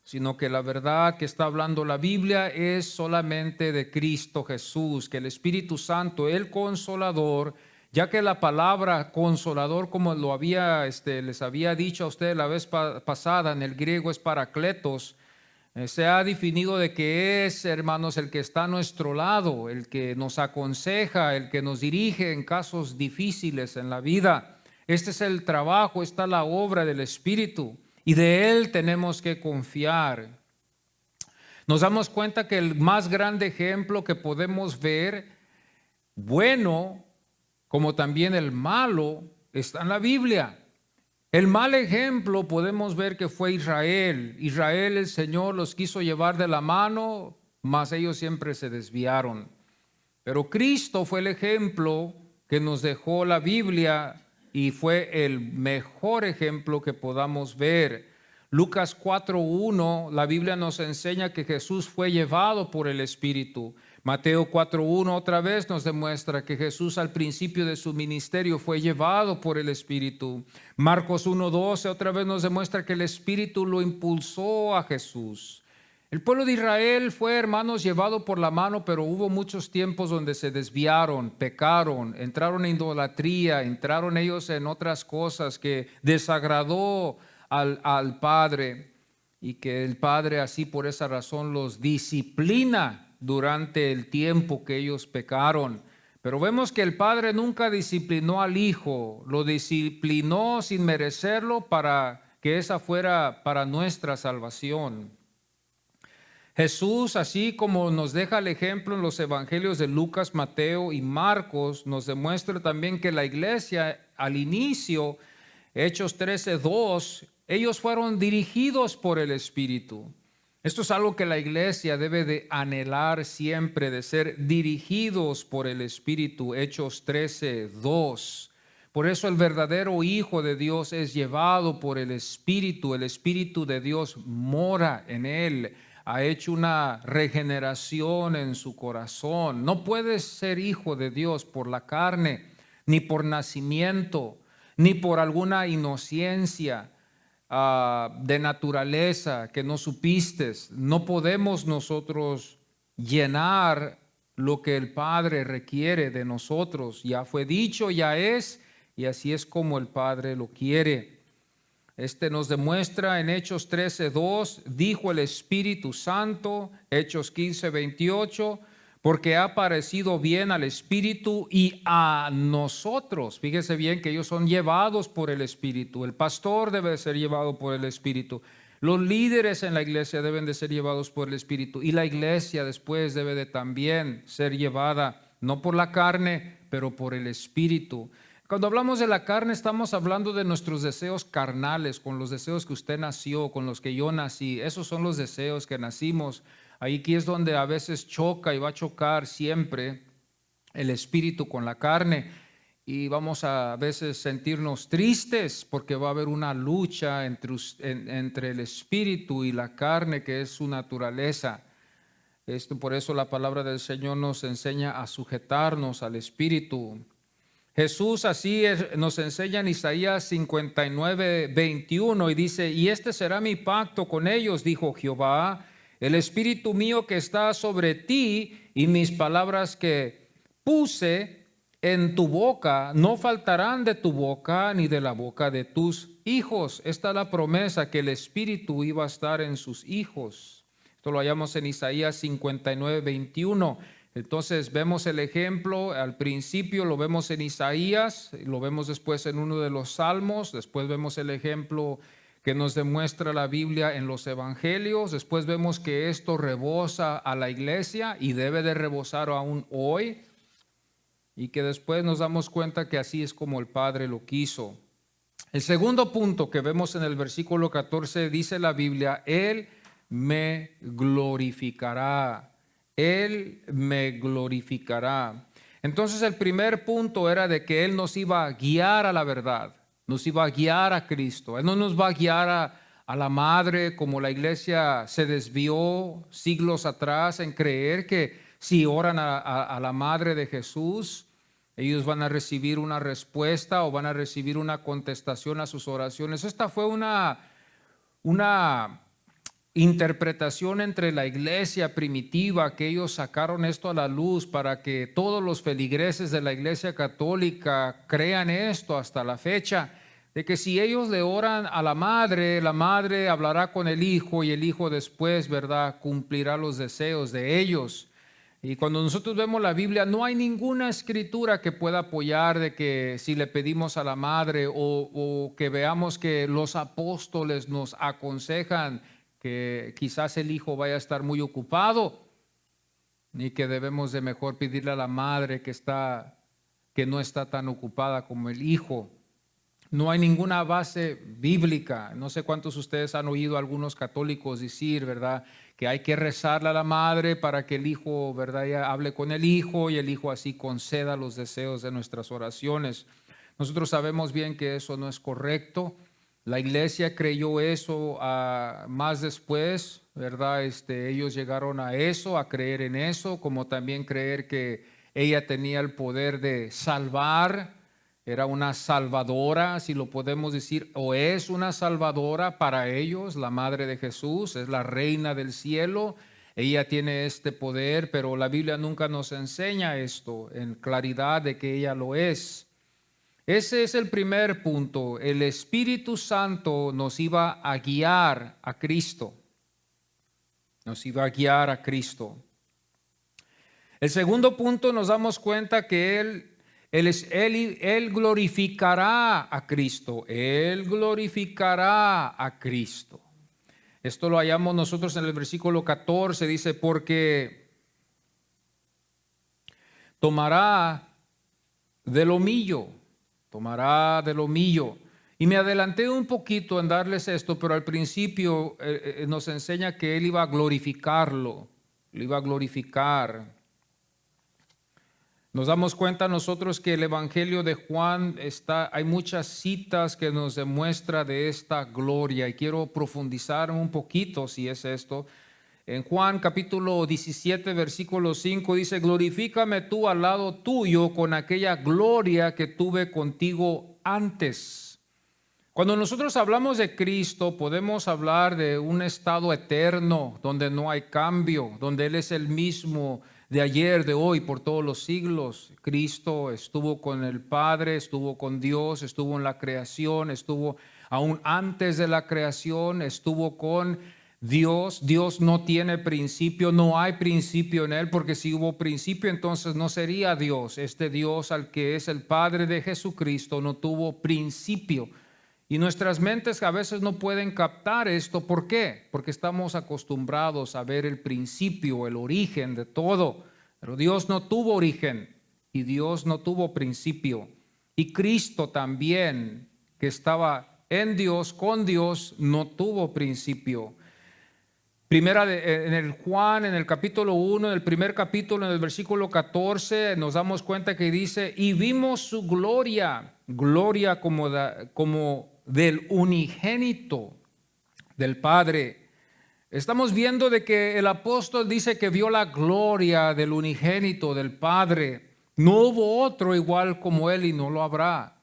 sino que la verdad que está hablando la Biblia es solamente de Cristo Jesús, que el Espíritu Santo, el Consolador, ya que la palabra consolador, como lo había, les había dicho a ustedes la vez pasada, en el griego es parakletos, se ha definido de que es, hermanos, el que está a nuestro lado, el que nos aconseja, el que nos dirige en casos difíciles en la vida. Este es el trabajo, esta es la obra del Espíritu. Y de Él tenemos que confiar. Nos damos cuenta que el más grande ejemplo que podemos ver, bueno, como también el malo, está en la Biblia. El mal ejemplo podemos ver que fue Israel. Israel, el Señor los quiso llevar de la mano, mas ellos siempre se desviaron. Pero Cristo fue el ejemplo que nos dejó la Biblia y fue el mejor ejemplo que podamos ver. Lucas 4:1, la Biblia nos enseña que Jesús fue llevado por el Espíritu. Mateo 4:1 otra vez nos demuestra que Jesús al principio de su ministerio fue llevado por el Espíritu. Marcos 1:12 otra vez nos demuestra que el Espíritu lo impulsó a Jesús. El pueblo de Israel fue, hermanos, llevado por la mano, pero hubo muchos tiempos donde se desviaron, pecaron, entraron en idolatría, entraron ellos en otras cosas que desagradó al Padre, y que el Padre así por esa razón los disciplina durante el tiempo que ellos pecaron. Pero vemos que el Padre nunca disciplinó al Hijo, lo disciplinó sin merecerlo para que esa fuera para nuestra salvación. Jesús, así como nos deja el ejemplo en los evangelios de Lucas, Mateo y Marcos, nos demuestra también que la iglesia al inicio, Hechos 13:2, ellos fueron dirigidos por el Espíritu. Esto es algo que la iglesia debe de anhelar siempre, de ser dirigidos por el Espíritu. Hechos 13:2. Por eso el verdadero Hijo de Dios es llevado por el Espíritu de Dios mora en él. Ha hecho una regeneración en su corazón. No puedes ser hijo de Dios por la carne, ni por nacimiento, ni por alguna inocencia de naturaleza que no supiste. No podemos nosotros llenar lo que el Padre requiere de nosotros. Ya fue dicho, ya es, y así es como el Padre lo quiere. Nos demuestra en Hechos 13:2, dijo el Espíritu Santo, Hechos 15:28, porque ha parecido bien al Espíritu y a nosotros. Fíjese bien que ellos son llevados por el Espíritu. El pastor debe de ser llevado por el Espíritu. Los líderes en la iglesia deben de ser llevados por el Espíritu. Y la iglesia después debe de también ser llevada, no por la carne, pero por el Espíritu. Cuando hablamos de la carne, estamos hablando de nuestros deseos carnales, con los deseos que usted nació, con los que yo nací. Esos son los deseos que nacimos. Ahí es donde a veces choca y va a chocar siempre el espíritu con la carne. Y vamos a veces sentirnos tristes porque va a haber una lucha entre el espíritu y la carne, que es su naturaleza. Por eso la palabra del Señor nos enseña a sujetarnos al espíritu. Jesús así nos enseña en Isaías 59:21 y dice: y este será mi pacto con ellos, dijo Jehová, el espíritu mío que está sobre ti y mis palabras que puse en tu boca no faltarán de tu boca ni de la boca de tus hijos. Esta es la promesa, que el espíritu iba a estar en sus hijos. Esto lo hallamos en Isaías 59:21. Entonces vemos el ejemplo, al principio lo vemos en Isaías, lo vemos después en uno de los salmos, después vemos el ejemplo que nos demuestra la Biblia en los evangelios, después vemos que esto rebosa a la iglesia y debe de rebosar aún hoy, y que después nos damos cuenta que así es como el Padre lo quiso. El segundo punto que vemos en el versículo 14 dice la Biblia: Él me glorificará. Él me glorificará. Entonces el primer punto era de que Él nos iba a guiar a la verdad, nos iba a guiar a Cristo. Él no nos va a guiar a la madre, como la iglesia se desvió siglos atrás en creer que si oran a la madre de Jesús, ellos van a recibir una respuesta o van a recibir una contestación a sus oraciones. Esta fue una interpretación entre la iglesia primitiva, que ellos sacaron esto a la luz para que todos los feligreses de la iglesia católica crean esto hasta la fecha, de que si ellos le oran a la madre hablará con el hijo y el hijo después, ¿verdad?, cumplirá los deseos de ellos. Y cuando nosotros vemos la Biblia, no hay ninguna escritura que pueda apoyar de que si le pedimos a la madre o que veamos que los apóstoles nos aconsejan que quizás el hijo vaya a estar muy ocupado, ni que debemos de mejor pedirle a la madre que no está tan ocupada como el hijo. No hay ninguna base bíblica. No sé cuántos de ustedes han oído a algunos católicos decir, ¿verdad?, que hay que rezarle a la madre para que el hijo, ¿verdad?, ella hable con el hijo y el hijo así conceda los deseos de nuestras oraciones. Nosotros sabemos bien que eso no es correcto. La iglesia creyó eso más después, ¿verdad? Ellos llegaron a eso, a creer en eso, como también creer que ella tenía el poder de salvar. Era una salvadora, si lo podemos decir, o es una salvadora para ellos. La madre de Jesús es la reina del cielo. Ella tiene este poder, pero la Biblia nunca nos enseña esto en claridad de que ella lo es. Ese es el primer punto. El Espíritu Santo nos iba a guiar a Cristo. Nos iba a guiar a Cristo. El segundo punto, nos damos cuenta que Él glorificará a Cristo. Él glorificará a Cristo. Esto lo hallamos nosotros en el versículo 14. Dice, porque tomará de lo mío. Tomará de lo mío. Y me adelanté un poquito en darles esto, pero al principio nos enseña que Él iba a glorificarlo. Lo iba a glorificar. Nos damos cuenta nosotros que el Evangelio de Juan hay muchas citas que nos demuestra de esta gloria y quiero profundizar un poquito si es esto. En Juan capítulo 17 versículo 5 dice, glorifícame tú al lado tuyo con aquella gloria que tuve contigo antes. Cuando nosotros hablamos de Cristo podemos hablar de un estado eterno donde no hay cambio, donde Él es el mismo de ayer, de hoy, por todos los siglos. Cristo estuvo con el Padre, estuvo con Dios, estuvo en la creación, estuvo aún antes de la creación, estuvo con Dios. Dios no tiene principio, no hay principio en Él, porque si hubo principio entonces no sería Dios. Este Dios al que es el Padre de Jesucristo no tuvo principio. Y nuestras mentes a veces no pueden captar esto. ¿Por qué? Porque estamos acostumbrados a ver el principio, el origen de todo. Pero Dios no tuvo origen y Dios no tuvo principio. Y Cristo también, que estaba en Dios, con Dios, no tuvo principio. En el Juan, en el capítulo 1, en el primer capítulo, en el versículo 14, nos damos cuenta que dice, y vimos su gloria, gloria como del unigénito del Padre. Estamos viendo de que el apóstol dice que vio la gloria del unigénito del Padre. No hubo otro igual como Él y no lo habrá.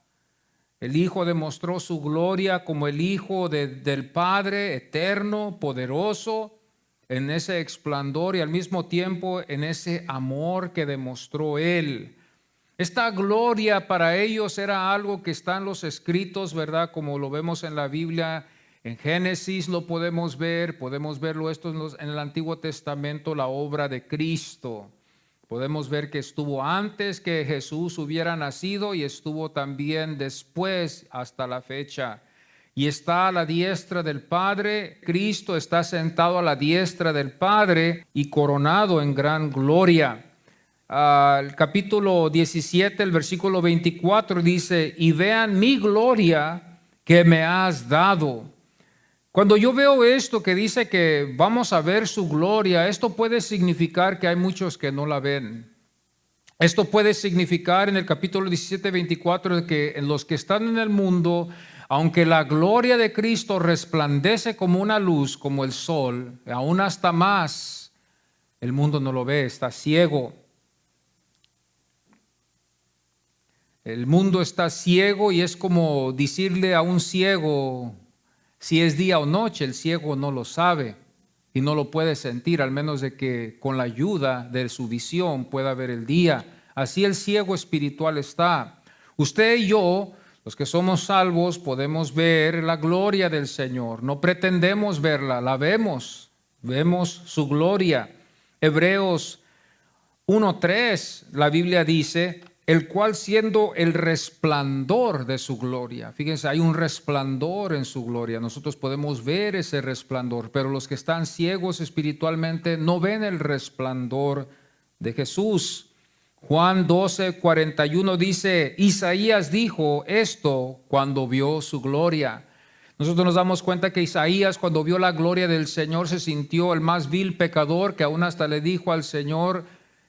El Hijo demostró su gloria como el Hijo del Padre, eterno, poderoso, en ese esplendor y al mismo tiempo en ese amor que demostró Él. Esta gloria para ellos era algo que está en los escritos, ¿verdad? Como lo vemos en la Biblia, en Génesis lo podemos verlo esto en el Antiguo Testamento, la obra de Cristo. Podemos ver que estuvo antes que Jesús hubiera nacido y estuvo también después hasta la fecha. Y está a la diestra del Padre. Cristo está sentado a la diestra del Padre y coronado en gran gloria. El capítulo 17, el versículo 24 dice, y vean mi gloria que me has dado. Cuando yo veo esto que dice que vamos a ver su gloria, esto puede significar que hay muchos que no la ven. Esto puede significar en el capítulo 17, 24, que en los que están en el mundo, aunque la gloria de Cristo resplandece como una luz, como el sol, aún hasta más, el mundo no lo ve, está ciego. El mundo está ciego y es como decirle a un ciego si es día o noche. El ciego no lo sabe y no lo puede sentir, al menos de que con la ayuda de su visión pueda ver el día. Así el ciego espiritual está. Usted y yo, los que somos salvos, podemos ver la gloria del Señor. No pretendemos verla, la vemos. Vemos su gloria. Hebreos 1:3, la Biblia dice, el cual siendo el resplandor de su gloria. Fíjense, hay un resplandor en su gloria. Nosotros podemos ver ese resplandor, pero los que están ciegos espiritualmente no ven el resplandor de Jesús. Juan 12:41 dice, Isaías dijo esto cuando vio su gloria. Nosotros nos damos cuenta que Isaías, cuando vio la gloria del Señor, se sintió el más vil pecador, que aún hasta le dijo al Señor,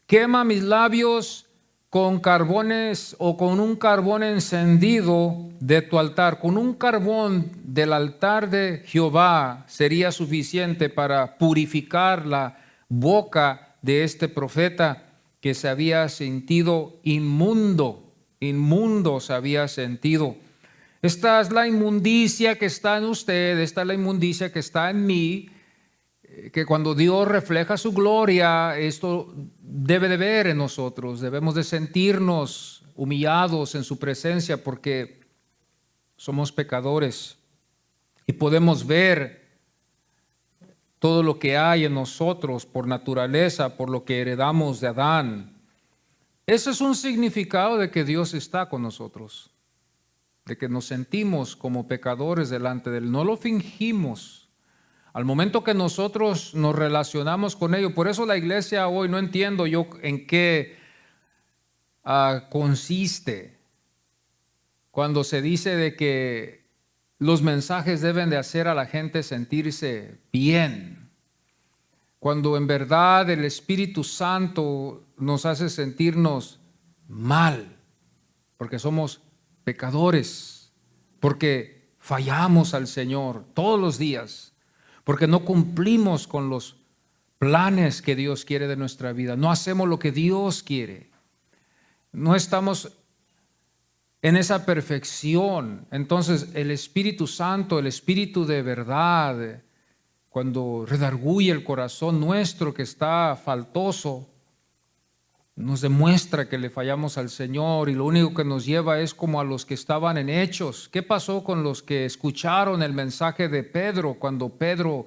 quema mis labios con carbones o con un carbón encendido de tu altar. Con un carbón del altar de Jehová sería suficiente para purificar la boca de este profeta que se había sentido inmundo se había sentido. Esta es la inmundicia que está en usted, esta es la inmundicia que está en mí, que cuando Dios refleja su gloria, esto debe de ver en nosotros. Debemos de sentirnos humillados en su presencia porque somos pecadores y podemos ver todo lo que hay en nosotros por naturaleza, por lo que heredamos de Adán. Ese es un significado de que Dios está con nosotros, de que nos sentimos como pecadores delante de Él. No lo fingimos. Al momento que nosotros nos relacionamos con ello, por eso la iglesia hoy, no entiendo yo en qué consiste cuando se dice de que los mensajes deben de hacer a la gente sentirse bien, cuando en verdad el Espíritu Santo nos hace sentirnos mal, porque somos pecadores, porque fallamos al Señor todos los días, porque no cumplimos con los planes que Dios quiere de nuestra vida, no hacemos lo que Dios quiere, no estamos en esa perfección. Entonces el Espíritu Santo, el Espíritu de verdad, cuando redarguye el corazón nuestro que está faltoso, nos demuestra que le fallamos al Señor y lo único que nos lleva es como a los que estaban en Hechos. ¿Qué pasó con los que escucharon el mensaje de Pedro cuando Pedro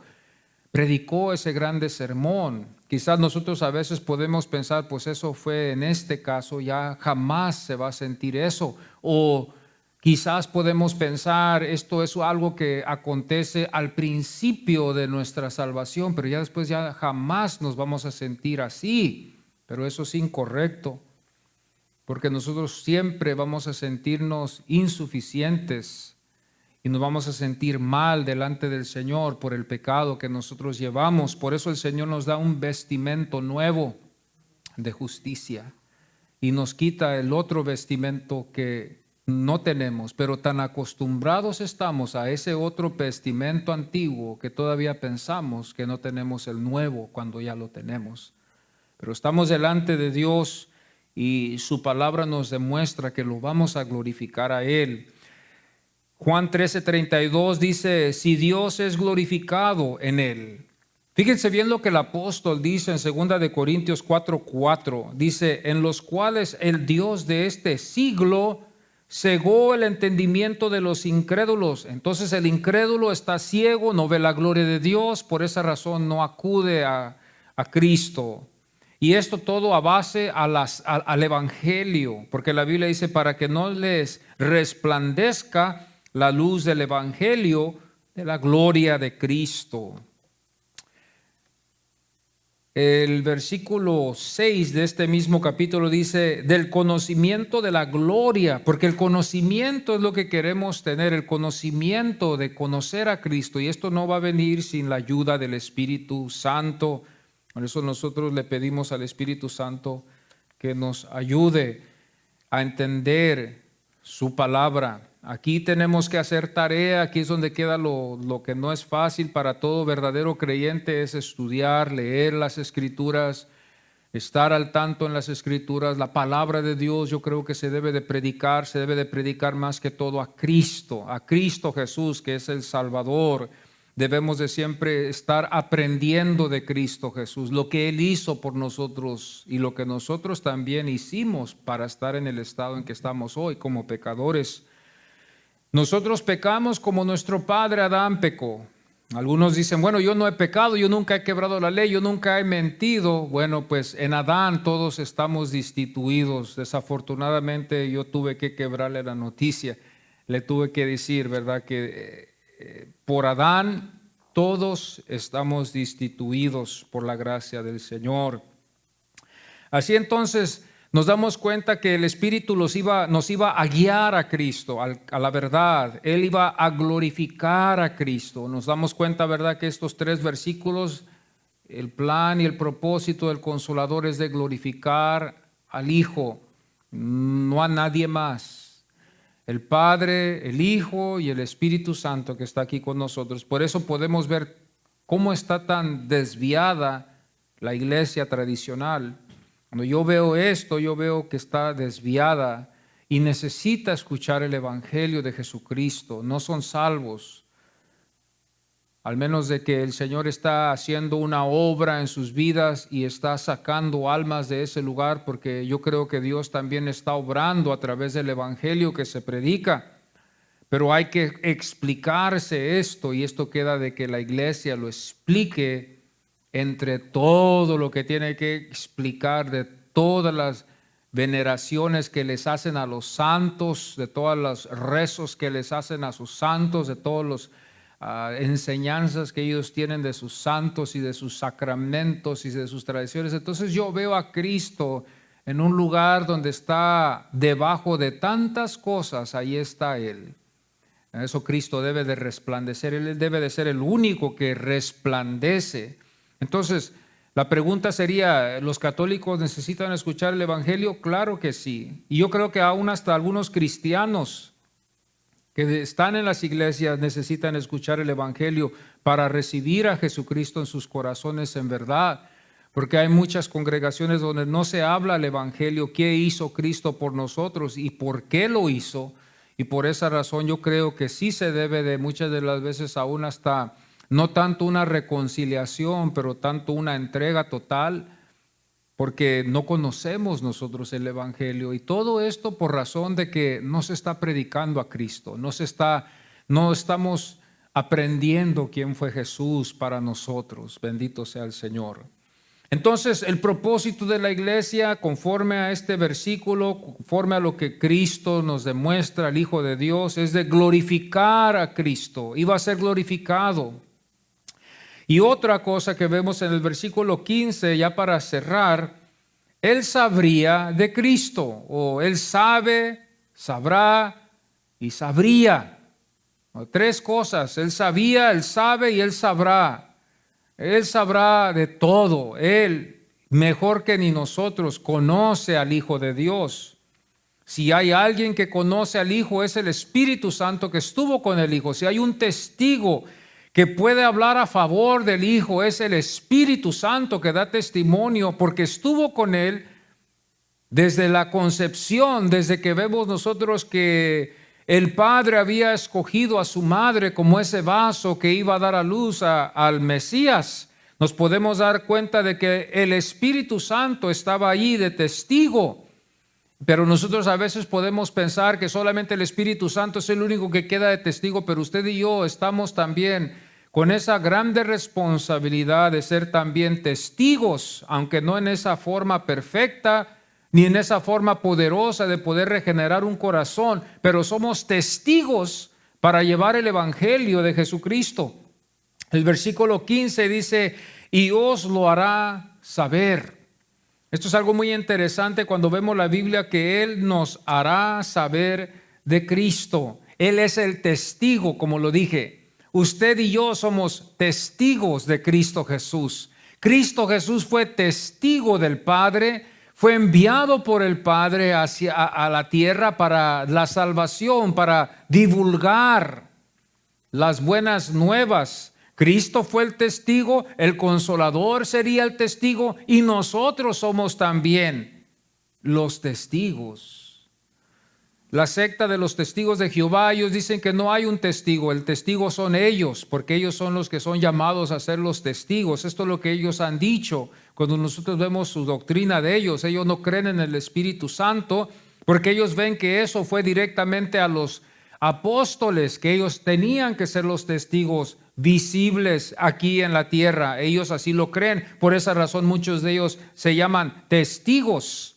predicó ese grande sermón? Quizás nosotros a veces podemos pensar, pues eso fue en este caso, ya jamás se va a sentir eso. O quizás podemos pensar, esto es algo que acontece al principio de nuestra salvación, pero ya después ya jamás nos vamos a sentir así. Pero eso es incorrecto, porque nosotros siempre vamos a sentirnos insuficientes y nos vamos a sentir mal delante del Señor por el pecado que nosotros llevamos. Por eso el Señor nos da un vestimento nuevo de justicia y nos quita el otro vestimento que no tenemos, pero tan acostumbrados estamos a ese otro vestimento antiguo que todavía pensamos que no tenemos el nuevo cuando ya lo tenemos. Pero estamos delante de Dios y su palabra nos demuestra que lo vamos a glorificar a Él. Juan 13:32 dice, si Dios es glorificado en Él. Fíjense bien lo que el apóstol dice en 2 de Corintios 4:4. Dice, en los cuales el Dios de este siglo cegó el entendimiento de los incrédulos. Entonces el incrédulo está ciego, no ve la gloria de Dios, por esa razón no acude a Cristo. Y esto todo a base al Evangelio, porque la Biblia dice para que no les resplandezca la luz del Evangelio de la gloria de Cristo. El versículo 6 de este mismo capítulo dice, del conocimiento de la gloria, porque el conocimiento es lo que queremos tener, el conocimiento de conocer a Cristo, y esto no va a venir sin la ayuda del Espíritu Santo. Por eso nosotros le pedimos al Espíritu Santo que nos ayude a entender su palabra. Aquí tenemos que hacer tarea, aquí es donde queda lo que no es fácil para todo verdadero creyente, es estudiar, leer las Escrituras, estar al tanto en las Escrituras. La palabra de Dios yo creo que se debe de predicar más que todo a Cristo Jesús, que es el Salvador. Debemos de siempre estar aprendiendo de Cristo Jesús, lo que Él hizo por nosotros y lo que nosotros también hicimos para estar en el estado en que estamos hoy como pecadores. Nosotros pecamos como nuestro padre Adán pecó. Algunos dicen, bueno, yo no he pecado, yo nunca he quebrado la ley, yo nunca he mentido. Bueno, pues en Adán todos estamos destituidos. Desafortunadamente yo tuve que quebrarle la noticia. Le tuve que decir, ¿verdad?, que por Adán todos estamos destituidos por la gracia del Señor. Así entonces nos damos cuenta que el Espíritu nos iba a guiar a Cristo, a la verdad. Él iba a glorificar a Cristo. Nos damos cuenta, ¿verdad?, que estos 3 versículos, el plan y el propósito del Consolador es de glorificar al Hijo, no a nadie más. El Padre, el Hijo y el Espíritu Santo que está aquí con nosotros. Por eso podemos ver cómo está tan desviada la iglesia tradicional. Cuando yo veo esto, yo veo que está desviada y necesita escuchar el Evangelio de Jesucristo. No son salvos, al menos de que el Señor está haciendo una obra en sus vidas y está sacando almas de ese lugar, porque yo creo que Dios también está obrando a través del Evangelio que se predica. Pero hay que explicarse esto, y esto queda de que la iglesia lo explique entre todo lo que tiene que explicar, de todas las veneraciones que les hacen a los santos, de todos los rezos que les hacen a sus santos, de todas las enseñanzas que ellos tienen de sus santos y de sus sacramentos y de sus tradiciones. Entonces yo veo a Cristo en un lugar donde está debajo de tantas cosas. Ahí está Él. En eso Cristo debe de resplandecer. Él debe de ser el único que resplandece. Entonces, la pregunta sería, ¿los católicos necesitan escuchar el Evangelio? Claro que sí. Y yo creo que aún hasta algunos cristianos que están en las iglesias necesitan escuchar el Evangelio para recibir a Jesucristo en sus corazones en verdad. Porque hay muchas congregaciones donde no se habla el Evangelio, qué hizo Cristo por nosotros y por qué lo hizo. Y por esa razón yo creo que sí se debe de muchas de las veces aún hasta no tanto una reconciliación, pero tanto una entrega total, porque no conocemos nosotros el Evangelio. Y todo esto por razón de que no se está predicando a Cristo, no estamos aprendiendo quién fue Jesús para nosotros. Bendito sea el Señor. Entonces, el propósito de la iglesia, conforme a este versículo, conforme a lo que Cristo nos demuestra, el Hijo de Dios, es de glorificar a Cristo. Iba a ser glorificado. Y otra cosa que vemos en el versículo 15, ya para cerrar, Él sabría de Cristo, o Él sabe, sabrá y sabría. 3 cosas: Él sabía, Él sabe y Él sabrá. Él sabrá de todo. Él, mejor que ni nosotros, conoce al Hijo de Dios. Si hay alguien que conoce al Hijo, es el Espíritu Santo que estuvo con el Hijo. Si hay un testigo que puede hablar a favor del Hijo, es el Espíritu Santo que da testimonio, porque estuvo con Él desde la concepción, desde que vemos nosotros que el Padre había escogido a su madre como ese vaso que iba a dar a luz al Mesías. Nos podemos dar cuenta de que el Espíritu Santo estaba allí de testigo. Pero nosotros a veces podemos pensar que solamente el Espíritu Santo es el único que queda de testigo, pero usted y yo estamos también con esa grande responsabilidad de ser también testigos, aunque no en esa forma perfecta, ni en esa forma poderosa de poder regenerar un corazón, pero somos testigos para llevar el Evangelio de Jesucristo. El versículo 15 dice, y os lo hará saber. Esto es algo muy interesante cuando vemos la Biblia, que Él nos hará saber de Cristo. Él es el testigo, como lo dije. Usted y yo somos testigos de Cristo Jesús. Cristo Jesús fue testigo del Padre, fue enviado por el Padre a la tierra para la salvación, para divulgar las buenas nuevas. Cristo fue el testigo, el Consolador sería el testigo, y nosotros somos también los testigos. La secta de los testigos de Jehová, ellos dicen que no hay un testigo, el testigo son ellos, porque ellos son los que son llamados a ser los testigos. Esto es lo que ellos han dicho. Cuando nosotros vemos su doctrina de ellos no creen en el Espíritu Santo, porque ellos ven que eso fue directamente a los apóstoles, que ellos tenían que ser los testigos visibles aquí en la tierra. Ellos así lo creen. Por esa razón muchos de ellos se llaman testigos.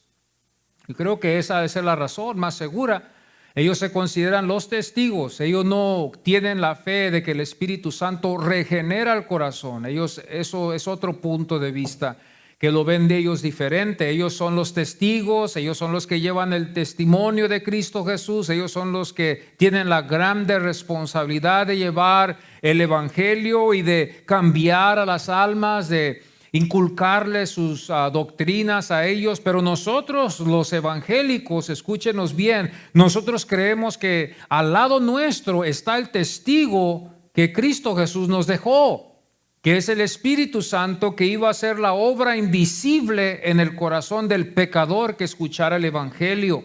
Y creo que esa debe ser la razón más segura. Ellos se consideran los testigos. Ellos no tienen la fe de que el Espíritu Santo regenera el corazón. Eso es otro punto de vista que lo ven de ellos diferente. Ellos son los testigos, ellos son los que llevan el testimonio de Cristo Jesús, ellos son los que tienen la grande responsabilidad de llevar el evangelio y de cambiar a las almas, de inculcarles sus doctrinas a ellos. Pero nosotros los evangélicos, escúchenos bien, nosotros creemos que al lado nuestro está el testigo que Cristo Jesús nos dejó, que es el Espíritu Santo, que iba a hacer la obra invisible en el corazón del pecador que escuchara el evangelio.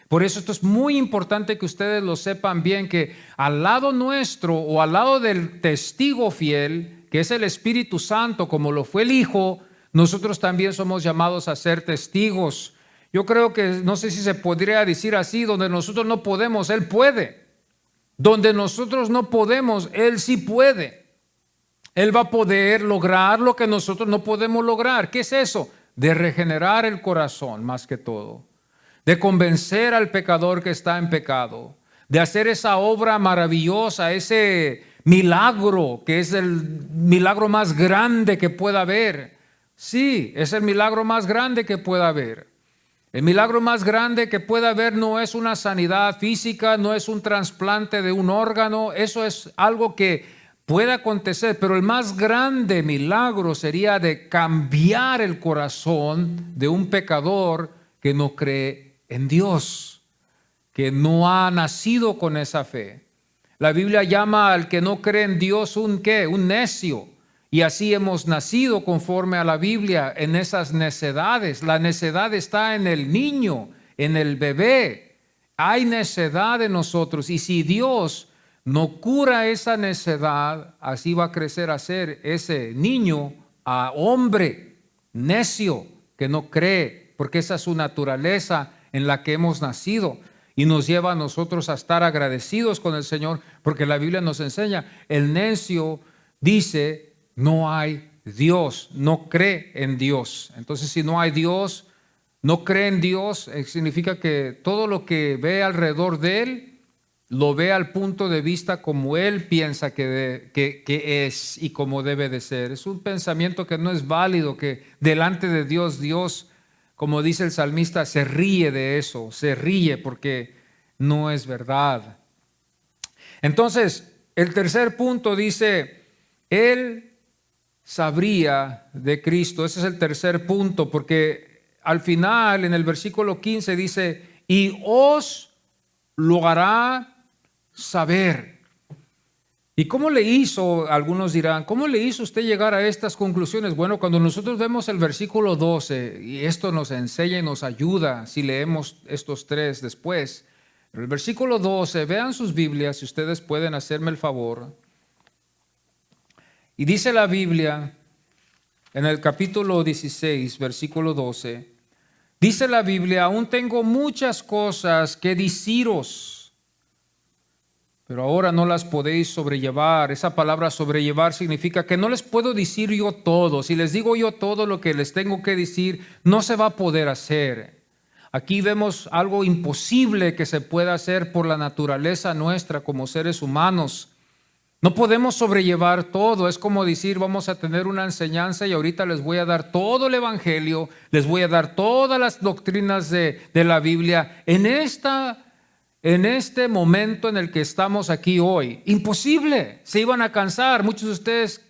Por eso esto es muy importante que ustedes lo sepan bien, que al lado nuestro o al lado del testigo fiel, que es el Espíritu Santo, como lo fue el Hijo, nosotros también somos llamados a ser testigos. Yo creo que, no sé si se podría decir así, donde nosotros no podemos, Él puede. Donde nosotros no podemos, Él sí puede. Él va a poder lograr lo que nosotros no podemos lograr. ¿Qué es eso? De regenerar el corazón más que todo. De convencer al pecador que está en pecado. De hacer esa obra maravillosa, ese milagro que es el milagro más grande que pueda haber. Sí, es el milagro más grande que pueda haber. El milagro más grande que pueda haber no es una sanidad física, no es un trasplante de un órgano, eso es algo que puede acontecer, pero el más grande milagro sería de cambiar el corazón de un pecador que no cree en Dios, que no ha nacido con esa fe. La Biblia llama al que no cree en Dios un ¿qué? Un necio. Y así hemos nacido conforme a la Biblia en esas necedades. La necedad está en el niño, en el bebé. Hay necedad en nosotros. Y si Dios no cura esa necedad, así va a crecer a ser ese niño a hombre necio que no cree, porque esa es su naturaleza en la que hemos nacido. Y nos lleva a nosotros a estar agradecidos con el Señor, porque la Biblia nos enseña, el necio dice, no hay Dios, no cree en Dios. Entonces, si no hay Dios, no cree en Dios, significa que todo lo que ve alrededor de él, lo ve al punto de vista como él piensa que es y como debe de ser. Es un pensamiento que no es válido, que delante de Dios, Dios, como dice el salmista, se ríe de eso, se ríe porque no es verdad. Entonces, el tercer punto dice, él sabría de Cristo. Ese es el tercer punto, porque al final, en el versículo 15 dice, y os lo hará saber. ¿Y cómo le hizo? Algunos dirán, ¿cómo le hizo usted llegar a estas conclusiones? Bueno, cuando nosotros vemos el versículo 12, y esto nos enseña y nos ayuda si leemos estos tres después. El versículo 12, vean sus Biblias, si ustedes pueden hacerme el favor. Y dice la Biblia, en el capítulo 16, versículo 12, dice la Biblia, aún tengo muchas cosas que deciros, pero ahora no las podéis sobrellevar. Esa palabra sobrellevar significa que no les puedo decir yo todo. Si les digo yo todo lo que les tengo que decir, no se va a poder hacer. Aquí vemos algo imposible que se pueda hacer por la naturaleza nuestra como seres humanos. No podemos sobrellevar todo. Es como decir, vamos a tener una enseñanza y ahorita les voy a dar todo el evangelio, les voy a dar todas las doctrinas de la Biblia en este momento en el que estamos aquí hoy. Imposible, se iban a cansar. Muchos de ustedes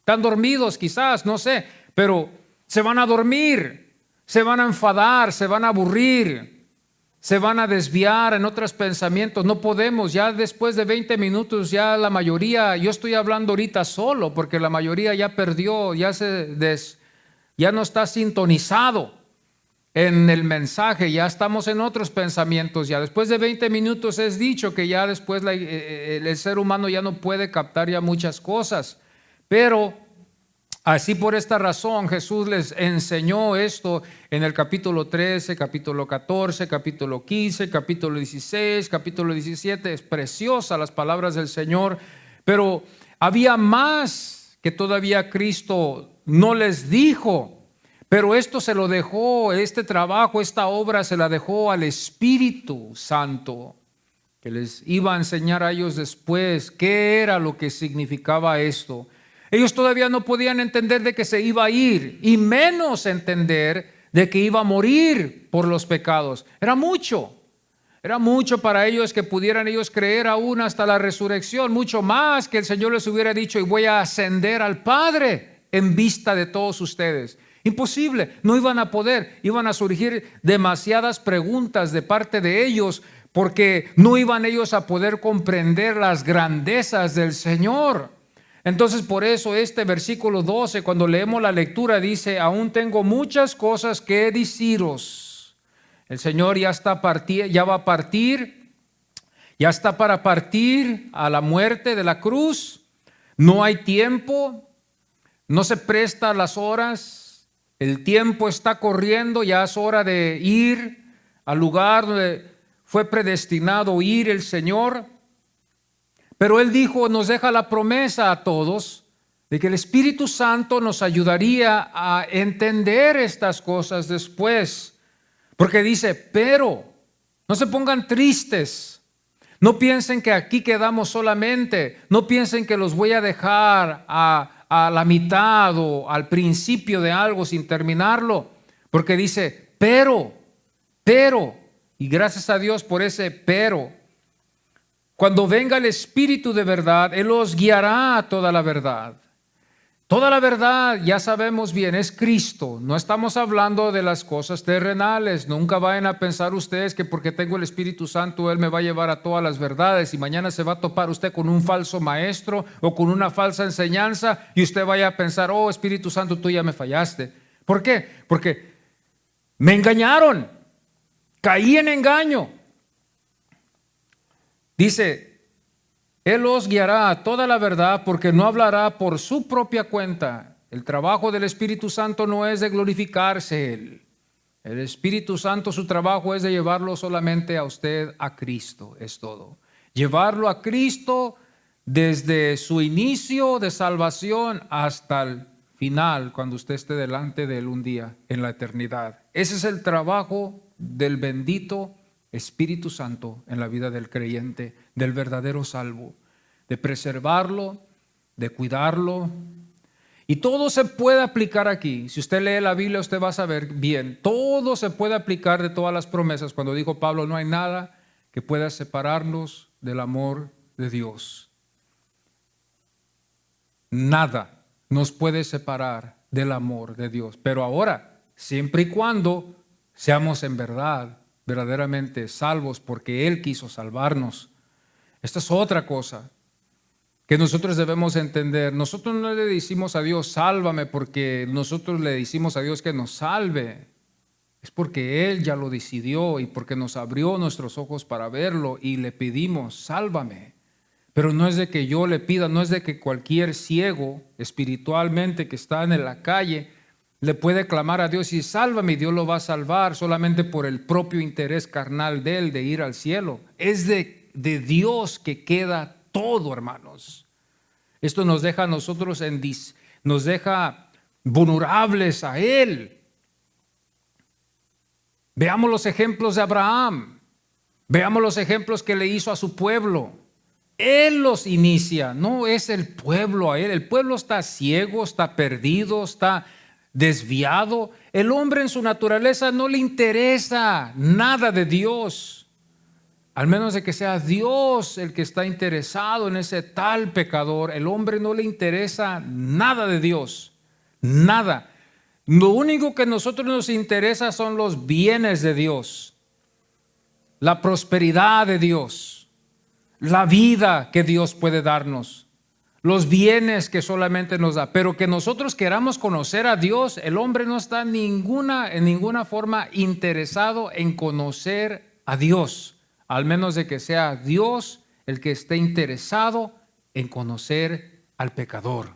están dormidos quizás, no sé, pero se van a dormir, se van a enfadar, se van a aburrir, se van a desviar en otros pensamientos. No podemos, ya después de 20 minutos ya la mayoría, yo estoy hablando ahorita solo porque la mayoría ya perdió, ya no está sintonizado en el mensaje, ya estamos en otros pensamientos. Ya después de 20 minutos es dicho que ya después el ser humano ya no puede captar ya muchas cosas. Pero así por esta razón Jesús les enseñó esto en el capítulo 13, capítulo 14, capítulo 15, capítulo 16, capítulo 17. Es preciosa las palabras del Señor, pero había más que todavía Cristo no les dijo. Pero esto se lo dejó, este trabajo, esta obra se la dejó al Espíritu Santo, que les iba a enseñar a ellos después qué era lo que significaba esto. Ellos todavía no podían entender de que se iba a ir, y menos entender de que iba a morir por los pecados. Era mucho para ellos que pudieran ellos creer aún hasta la resurrección, mucho más que el Señor les hubiera dicho: y voy a ascender al Padre en vista de todos ustedes. Imposible, no iban a poder, iban a surgir demasiadas preguntas de parte de ellos, porque no iban ellos a poder comprender las grandezas del Señor. Entonces, por eso este versículo 12, cuando leemos la lectura, dice: aún tengo muchas cosas que deciros. El Señor ya va a partir, ya está para partir a la muerte de la cruz. No hay tiempo, no se presta las horas, el tiempo está corriendo, ya es hora de ir al lugar donde fue predestinado ir el Señor. Pero Él dijo, nos deja la promesa a todos de que el Espíritu Santo nos ayudaría a entender estas cosas después. Porque dice: pero no se pongan tristes, no piensen que aquí quedamos solamente, no piensen que los voy a dejar a la mitad o al principio de algo sin terminarlo. Porque dice, pero, y gracias a Dios por ese pero. Cuando venga el Espíritu de verdad, Él los guiará a toda la verdad. Toda la verdad, ya sabemos bien, es Cristo. No estamos hablando de las cosas terrenales. Nunca vayan a pensar ustedes que porque tengo el Espíritu Santo, Él me va a llevar a todas las verdades. Y mañana se va a topar usted con un falso maestro o con una falsa enseñanza y usted vaya a pensar: oh, Espíritu Santo, tú ya me fallaste. ¿Por qué? Porque me engañaron. Caí en engaño. Dice: Él os guiará a toda la verdad, porque no hablará por su propia cuenta. El trabajo del Espíritu Santo no es de glorificarse Él. El Espíritu Santo, su trabajo es de llevarlo solamente a usted a Cristo, es todo. Llevarlo a Cristo desde su inicio de salvación hasta el final, cuando usted esté delante de Él un día en la eternidad. Ese es el trabajo del bendito Espíritu Santo en la vida del creyente, del verdadero salvo, de preservarlo, de cuidarlo. Y todo se puede aplicar aquí. Si usted lee la Biblia, usted va a saber bien, todo se puede aplicar de todas las promesas. Cuando dijo Pablo, no hay nada que pueda separarnos del amor de Dios. Nada nos puede separar del amor de Dios. Pero ahora, siempre y cuando seamos en verdad verdaderamente salvos, porque Él quiso salvarnos. Esta es otra cosa que nosotros debemos entender. Nosotros no le decimos a Dios, sálvame, porque nosotros le decimos a Dios que nos salve. Es porque Él ya lo decidió y porque nos abrió nuestros ojos para verlo y le pedimos, sálvame. Pero no es de que yo le pida, no es de que cualquier ciego espiritualmente que está en la calle le puede clamar a Dios y sálvame, y Dios lo va a salvar solamente por el propio interés carnal de él de ir al cielo. Es de Dios que queda todo, hermanos. Esto nos deja a nosotros nos deja vulnerables a Él. Veamos los ejemplos de Abraham. Veamos los ejemplos que le hizo a su pueblo. Él los inicia, no es el pueblo a Él. El pueblo está ciego, está perdido, está desviado. El hombre en su naturaleza no le interesa nada de Dios, al menos de que sea Dios el que está interesado en ese tal pecador. El hombre no le interesa nada de Dios, nada. Lo único que a nosotros nos interesa son los bienes de Dios, la prosperidad de Dios, la vida que Dios puede darnos, los bienes que solamente nos da. Pero que nosotros queramos conocer a Dios, el hombre no está en ninguna forma interesado en conocer a Dios, al menos de que sea Dios el que esté interesado en conocer al pecador.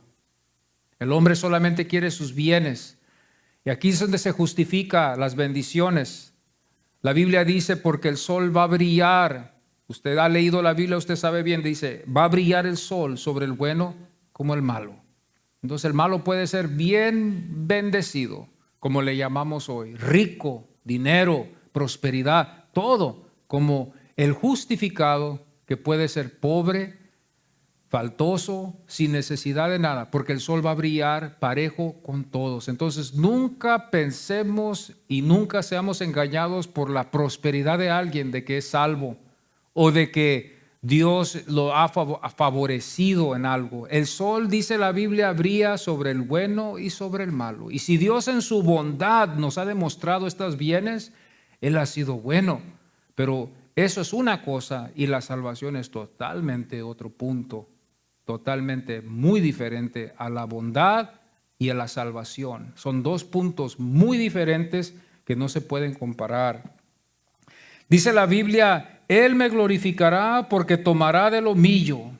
El hombre solamente quiere sus bienes. Y aquí es donde se justifica las bendiciones. La Biblia dice, porque el sol va a brillar. Usted ha leído la Biblia, usted sabe bien, dice, va a brillar el sol sobre el bueno como el malo. Entonces el malo puede ser bien bendecido, como le llamamos hoy, rico, dinero, prosperidad, todo, como el justificado que puede ser pobre, faltoso, sin necesidad de nada, porque el sol va a brillar parejo con todos. Entonces nunca pensemos y nunca seamos engañados por la prosperidad de alguien, de que es salvo o de que Dios lo ha favorecido en algo. El sol, dice la Biblia, brilla sobre el bueno y sobre el malo. Y si Dios en su bondad nos ha demostrado estos bienes, Él ha sido bueno. Pero eso es una cosa y la salvación es totalmente otro punto, totalmente muy diferente a la bondad y a la salvación. Son dos puntos muy diferentes que no se pueden comparar. Dice la Biblia, Él me glorificará porque tomará de lo mío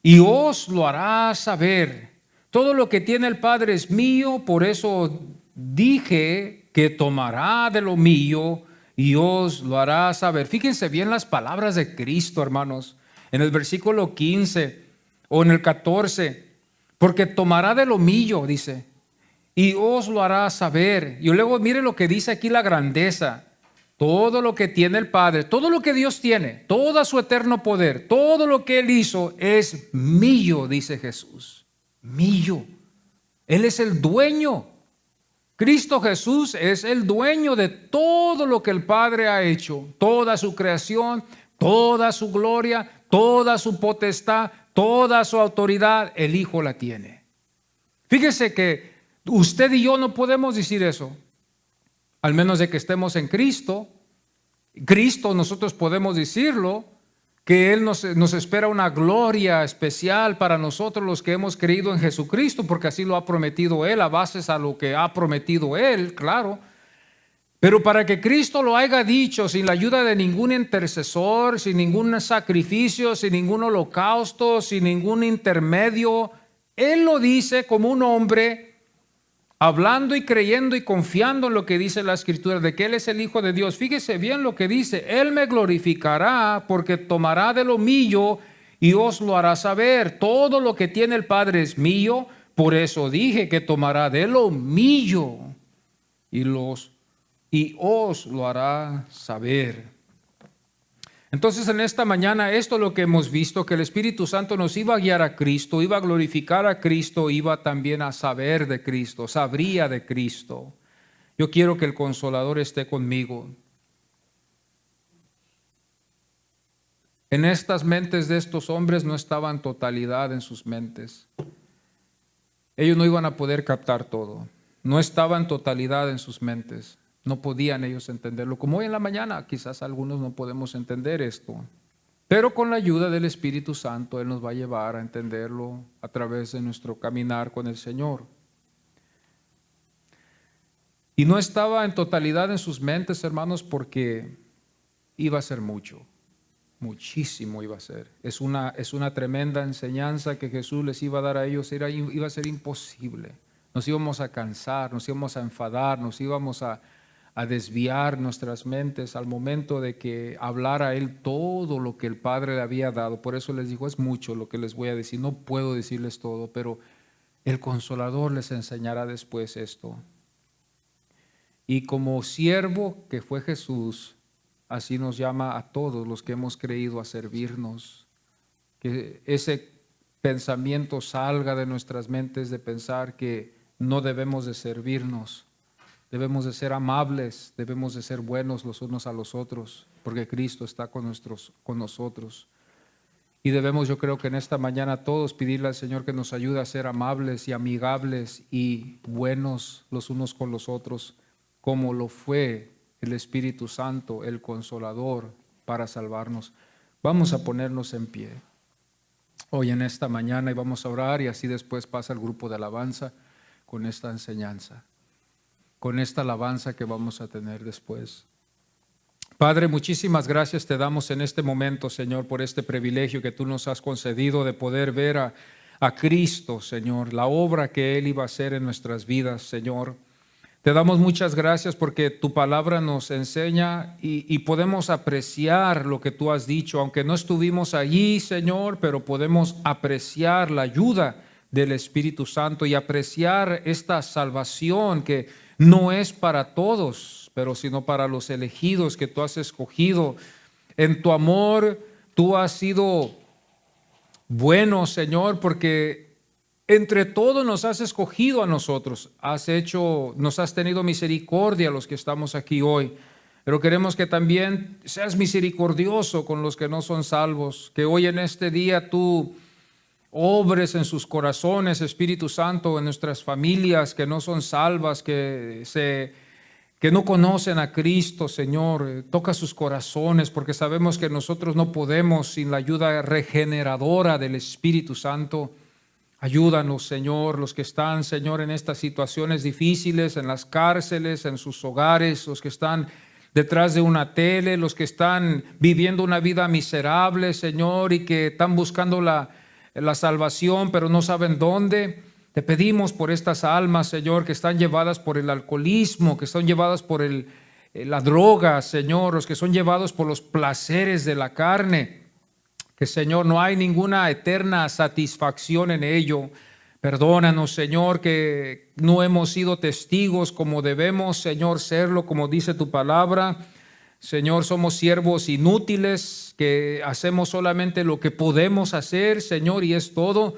y os lo hará saber. Todo lo que tiene el Padre es mío, por eso dije que tomará de lo mío y os lo hará saber. Fíjense bien las palabras de Cristo, hermanos, en el versículo 15 o en el 14, porque tomará de lo mío, dice, y os lo hará saber. Y luego mire lo que dice aquí la grandeza. Todo lo que tiene el Padre, todo lo que Dios tiene, todo su eterno poder, todo lo que Él hizo es mío, dice Jesús. Mío. Él es el dueño. Cristo Jesús es el dueño de todo lo que el Padre ha hecho, toda su creación, toda su gloria, toda su potestad, toda su autoridad, el Hijo la tiene. Fíjese que usted y yo no podemos decir eso. Al menos de que estemos en Cristo. Cristo nosotros podemos decirlo, que Él nos espera una gloria especial para nosotros los que hemos creído en Jesucristo, porque así lo ha prometido Él, a bases a lo que ha prometido Él, claro. Pero para que Cristo lo haya dicho sin la ayuda de ningún intercesor, sin ningún sacrificio, sin ningún holocausto, sin ningún intermedio, Él lo dice como un hombre hablando y creyendo y confiando en lo que dice la Escritura, de que Él es el Hijo de Dios. Fíjese bien lo que dice, Él me glorificará porque tomará de lo mío y os lo hará saber. Todo lo que tiene el Padre es mío, por eso dije que tomará de lo mío y os lo hará saber. Entonces en esta mañana esto es lo que hemos visto, que el Espíritu Santo nos iba a guiar a Cristo, iba a glorificar a Cristo, iba también a saber de Cristo, sabría de Cristo. Yo quiero que el Consolador esté conmigo. En estas mentes de estos hombres no estaba en totalidad en sus mentes. Ellos no iban a poder captar todo, no estaba en totalidad en sus mentes. No podían ellos entenderlo. Como hoy en la mañana, quizás algunos no podemos entender esto. Pero con la ayuda del Espíritu Santo, Él nos va a llevar a entenderlo a través de nuestro caminar con el Señor. Y no estaba en totalidad en sus mentes, hermanos, porque iba a ser mucho. Muchísimo iba a ser. Es una tremenda enseñanza que Jesús les iba a dar a ellos. Iba a ser imposible. Nos íbamos a cansar, nos íbamos a enfadar, nos íbamos a desviar nuestras mentes al momento de que hablara Él todo lo que el Padre le había dado. Por eso les dijo, es mucho lo que les voy a decir, no puedo decirles todo, pero el Consolador les enseñará después esto. Y como siervo que fue Jesús, así nos llama a todos los que hemos creído a servirnos. Que ese pensamiento salga de nuestras mentes de pensar que no debemos de servirnos. Debemos de ser amables, debemos de ser buenos los unos a los otros, porque Cristo está con nosotros. Y debemos, yo creo que en esta mañana todos pedirle al Señor que nos ayude a ser amables y amigables y buenos los unos con los otros, como lo fue el Espíritu Santo, el Consolador, para salvarnos. Vamos a ponernos en pie hoy en esta mañana y vamos a orar, y así después pasa el grupo de alabanza con esta enseñanza, con esta alabanza que vamos a tener después. Padre, muchísimas gracias te damos en este momento, Señor, por este privilegio que tú nos has concedido de poder ver a Cristo, Señor, la obra que Él iba a hacer en nuestras vidas, Señor. Te damos muchas gracias porque tu palabra nos enseña y podemos apreciar lo que tú has dicho, aunque no estuvimos allí, Señor, pero podemos apreciar la ayuda del Espíritu Santo y apreciar esta salvación que no es para todos, pero sino para los elegidos que tú has escogido. En tu amor, tú has sido bueno, Señor, porque entre todos nos has escogido a nosotros, nos has tenido misericordia a los que estamos aquí hoy. Pero queremos que también seas misericordioso con los que no son salvos, que hoy en este día tú obres en sus corazones, Espíritu Santo, en nuestras familias que no son salvas, que no conocen a Cristo, Señor. Toca sus corazones, porque sabemos que nosotros no podemos sin la ayuda regeneradora del Espíritu Santo. Ayúdanos, Señor, los que están, Señor, en estas situaciones difíciles, en las cárceles, en sus hogares, los que están detrás de una tele, los que están viviendo una vida miserable, Señor, y que están buscando la salvación, pero no saben dónde. Te pedimos por estas almas, Señor, que están llevadas por el alcoholismo, que están llevadas por la droga, Señor, los que son llevados por los placeres de la carne, que, Señor, no hay ninguna eterna satisfacción en ello. Perdónanos, Señor, que no hemos sido testigos como debemos, Señor, serlo, como dice tu palabra. Señor, somos siervos inútiles, que hacemos solamente lo que podemos hacer, Señor, y es todo.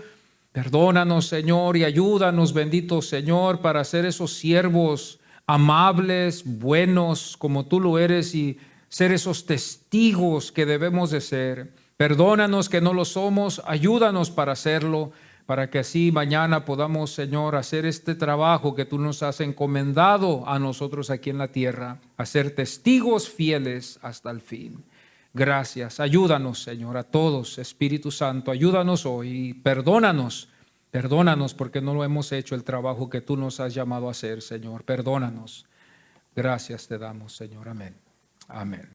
Perdónanos, Señor, y ayúdanos, bendito Señor, para ser esos siervos amables, buenos, como tú lo eres, y ser esos testigos que debemos de ser. Perdónanos que no lo somos, ayúdanos para hacerlo, para que así mañana podamos, Señor, hacer este trabajo que tú nos has encomendado a nosotros aquí en la tierra, a ser testigos fieles hasta el fin. Gracias, ayúdanos, Señor, a todos, Espíritu Santo, ayúdanos hoy, perdónanos porque no lo hemos hecho el trabajo que tú nos has llamado a hacer, Señor, perdónanos. Gracias te damos, Señor, amén. Amén.